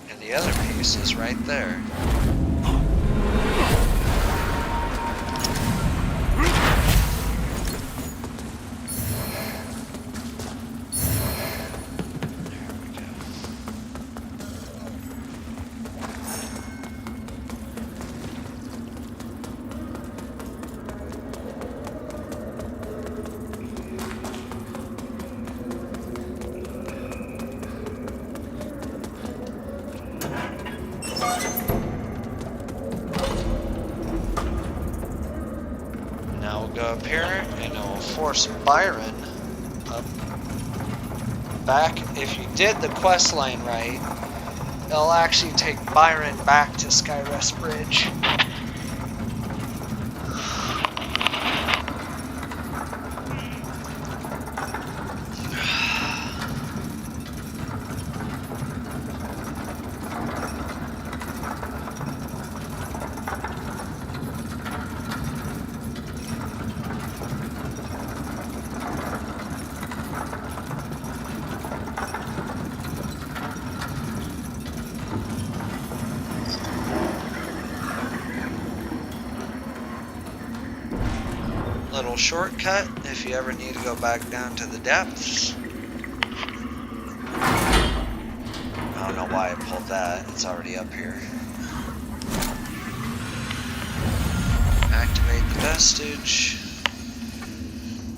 And the other piece is right there. Go up here and it will force Byron up. Back. If you did the quest line right, it'll actually take Byron back to Skyrest Bridge. Little shortcut if you ever need to go back down to the depths. I don't know why I pulled that, it's already up here. Activate the vestige.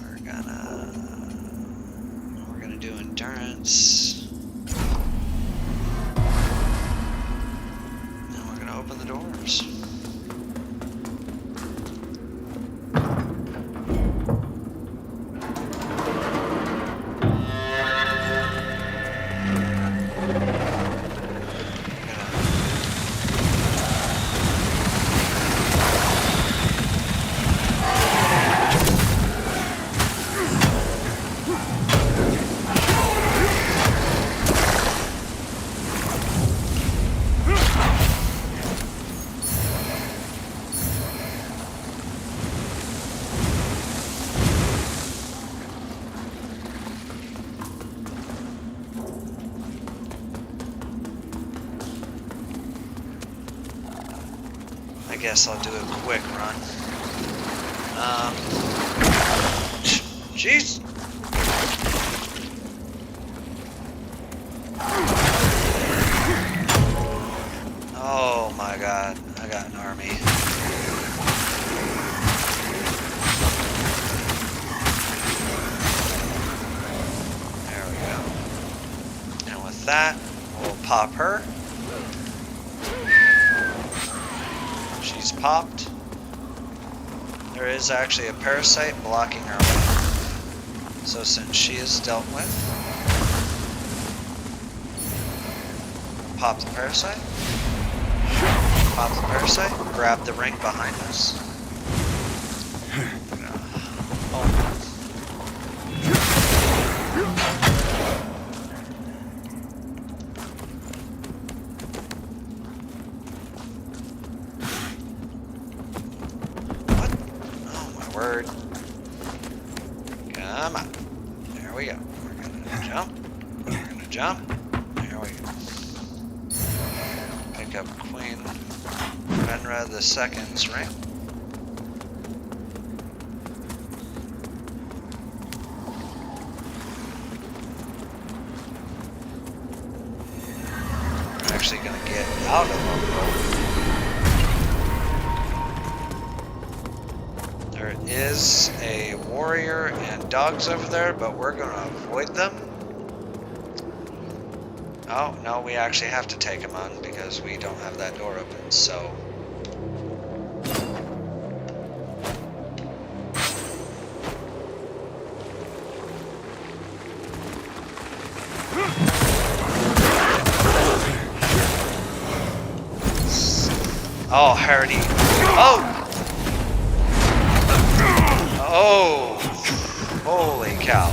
We're gonna do endurance. And we're gonna open the doors. I guess I'll do a quick run. Jeez. Oh my god, I got an army. There we go. And with that, we'll pop her. She's popped. There is actually a parasite blocking our way. So since she is dealt with, pop the parasite. Pop the parasite. Grab the ring behind us. Word. Come on. There we go. We're gonna jump. We're gonna jump. There we go. Pick up Queen Benra II's ring. We're actually gonna get out of them. There is a warrior and dogs over there, but we're going to avoid them. Oh, no, we actually have to take them on because we don't have that door open, so... Oh, Hardy. Oh! Oh, holy cow.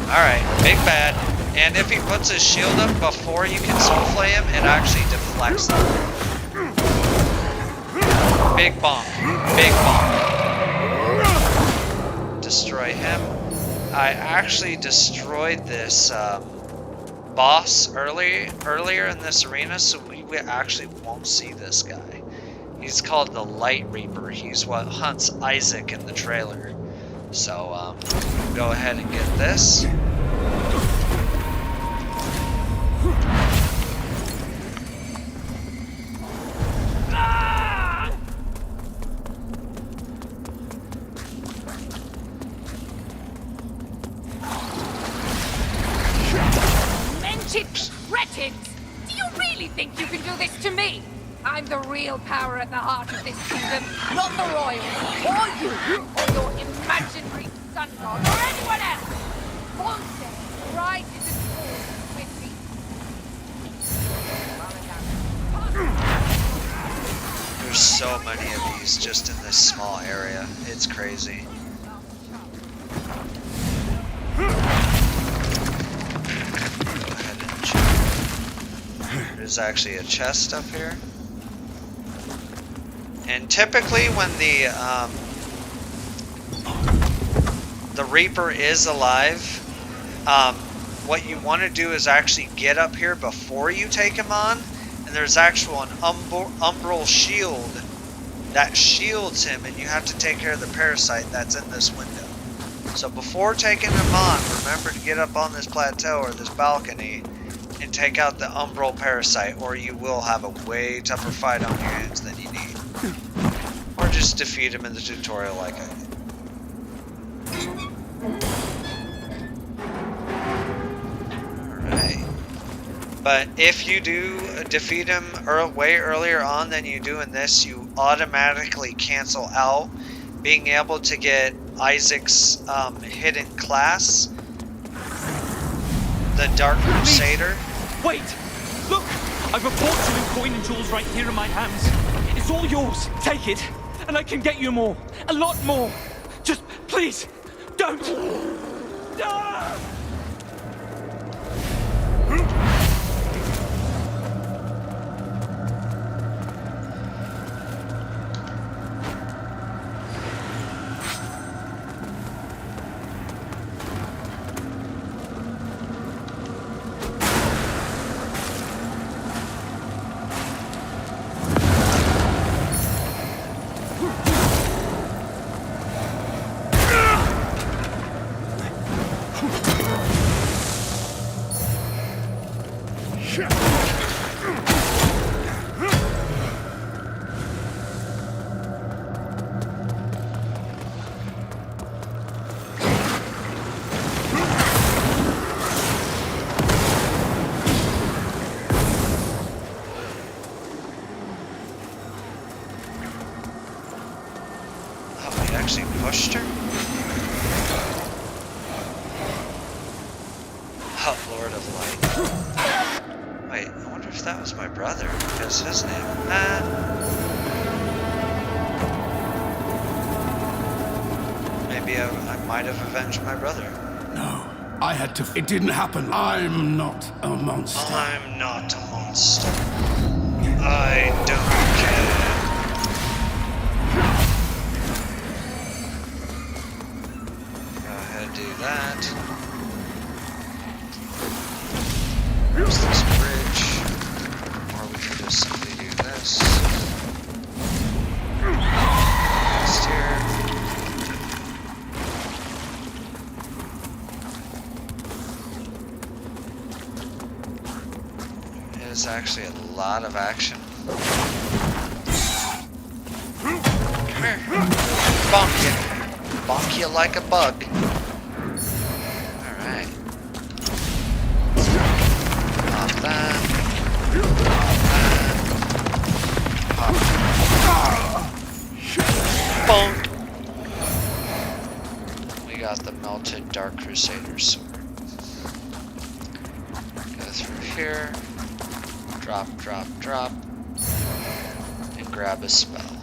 Alright, big bad. And if he puts his shield up before you can soulflay him, it actually deflects them. Big bonk. Big bonk. Destroy him. I actually destroyed this boss earlier in this arena, so we actually won't see this guy. He's called the Light Reaper. He's what hunts Isaac in the trailer. So, go ahead and get this. Mentioned wretches! Do you really think you can do this to me? I'm the real power at the heart of this kingdom, not the royals, or you, or your imaginary sun god, or anyone else! One day, rise is as full with me. There's so many of these just in this small area. It's crazy. Go ahead and check. There's actually a chest up here. And typically when the Reaper is alive, what you want to do is actually get up here before you take him on, and there's actual an umbral shield that shields him, and you have to take care of the parasite that's in this window. So before taking him on, remember to get up on this plateau or this balcony and take out the umbral parasite, or you will have a way tougher fight on your hands than you need. Or just defeat him in the tutorial like I did. Alright. But if you do defeat him way earlier on than you do in this, you automatically cancel out being able to get Isaac's hidden class, the Dark Crusader. Wait! Look! I've a fortune in coin and jewels right here in my hands. It's all yours. Take it, and I can get you more. A lot more. Just, please, don't! Ah! light. Wait, I wonder if that was my brother, because his name... Maybe I might have avenged my brother. No, I had to... It didn't happen. I'm not a monster. I'm not a monster. I don't care. Go ahead, do that. There's this bridge. Or we can just simply do this. Next here. There's actually a lot of action. Come here. Bonk you. Bonk you like a bug. Alright. Pop that. Pop that. Bonk. We got the melted Dark Crusader sword. Go through here. Drop, drop, drop. And grab a spell.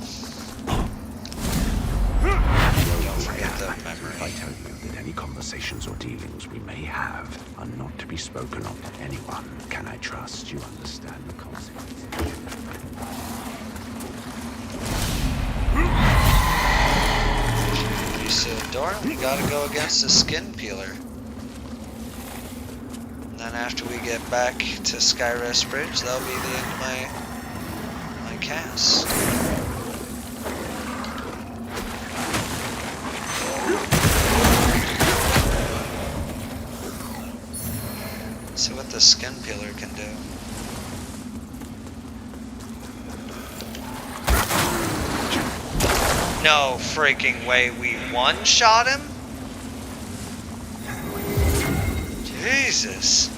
Don't forget the memory. If I tell you that any conversations or dealings we may have are not to be spoken of to anyone, can I trust you understand the consequences? You see the door? We gotta go against the skin peeler. And then after we get back to Skyrest Bridge, that'll be the end of my cast. See what the skin peeler can do. No freaking way we one-shot him? Jesus.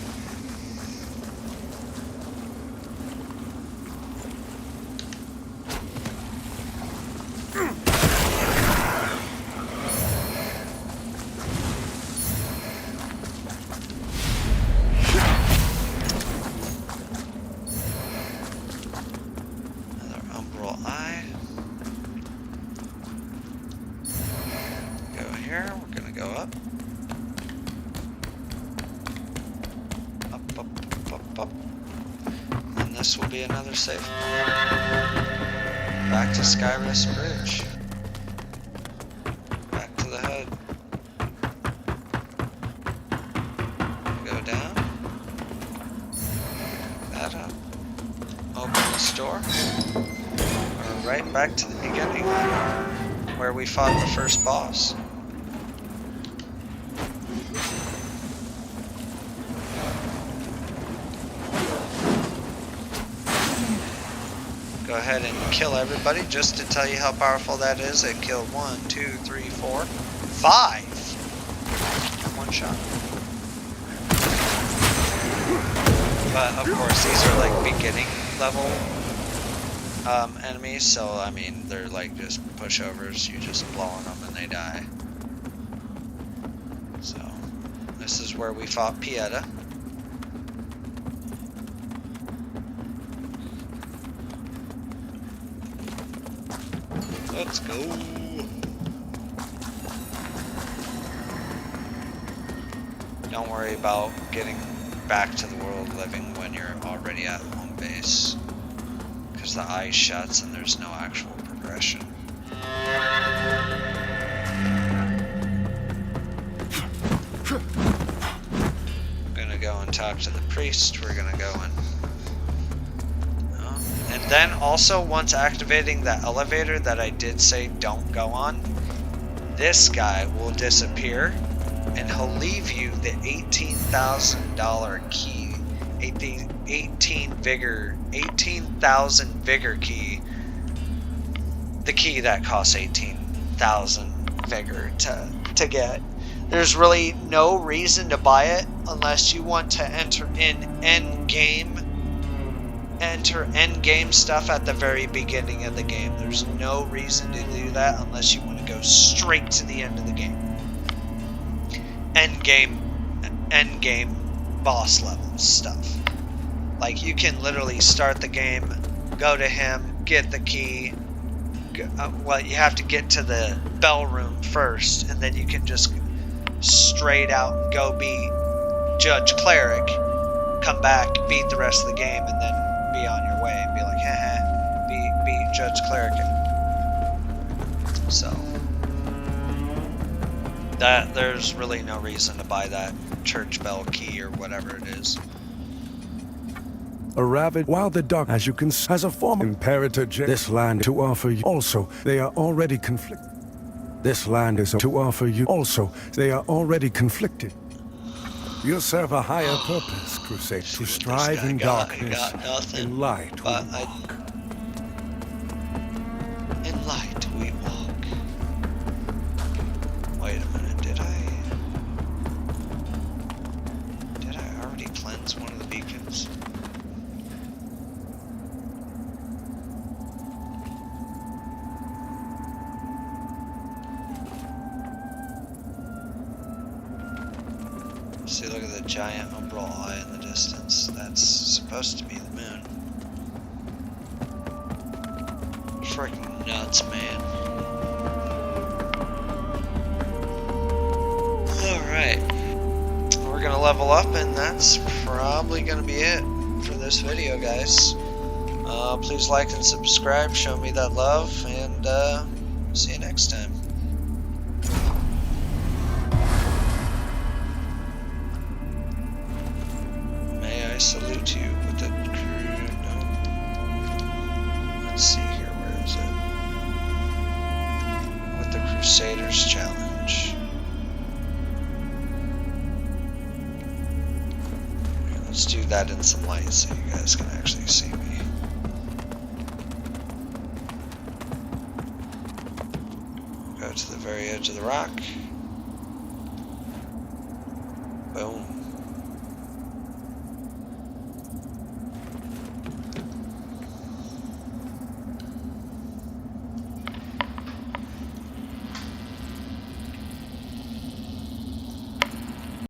This will be another save. Back to Skyrest Bridge. Back to the hood. Go down. That up. Open this door. We're right back to the beginning, where we fought the first boss. Go ahead and kill everybody just to tell you how powerful that is. It killed 1, 2, 3, 4, 5. One shot. But of course, these are like beginning level enemies, so I mean, they're like just pushovers. You just blow on them and they die. So this is where we fought Pieta. Let's go. Don't worry about getting back to the world living when you're already at home base, because the eye shuts and there's no actual progression. Gonna go and talk to the priest. We're gonna go and then also, once activating the elevator that I did say don't go on, this guy will disappear and he'll leave you the $18,000 key, 18,000 vigor key, the key that costs 18,000 vigor to get. There's really no reason to buy it unless you want to enter end game stuff at the very beginning of the game. There's no reason to do that unless you want to go straight to the end of the game. End game boss level stuff. Like, you can literally start the game, go to him, get the key. Well, you have to get to the bell room first, and then you can just straight out go beat Judge Cleric, come back, beat the rest of the game, and then be on your way and be like, haha, beat Judge Cleric. So that there's really no reason to buy that church bell key or whatever it is. A rabid, while the dark, as you can, has a form imperator this land to offer you. Also, they are already conflicted. This land is to offer you. Also, they are already conflicted. You serve a higher purpose, Crusade, to strive in darkness, in light we walk. In light we walk. Wait a minute, did I already cleanse one of the beacons? See, look at the giant umbral eye in the distance. That's supposed to be the moon. Freaking nuts, man. Alright. We're gonna level up, and that's probably gonna be it for this video, guys. Please like and subscribe, show me that love, and see you next time. I salute you with the no. Let's see here, where is it? With the Crusaders challenge. Okay, let's do that in some light so you guys can actually see me. Go to the very edge of the rock. Boom.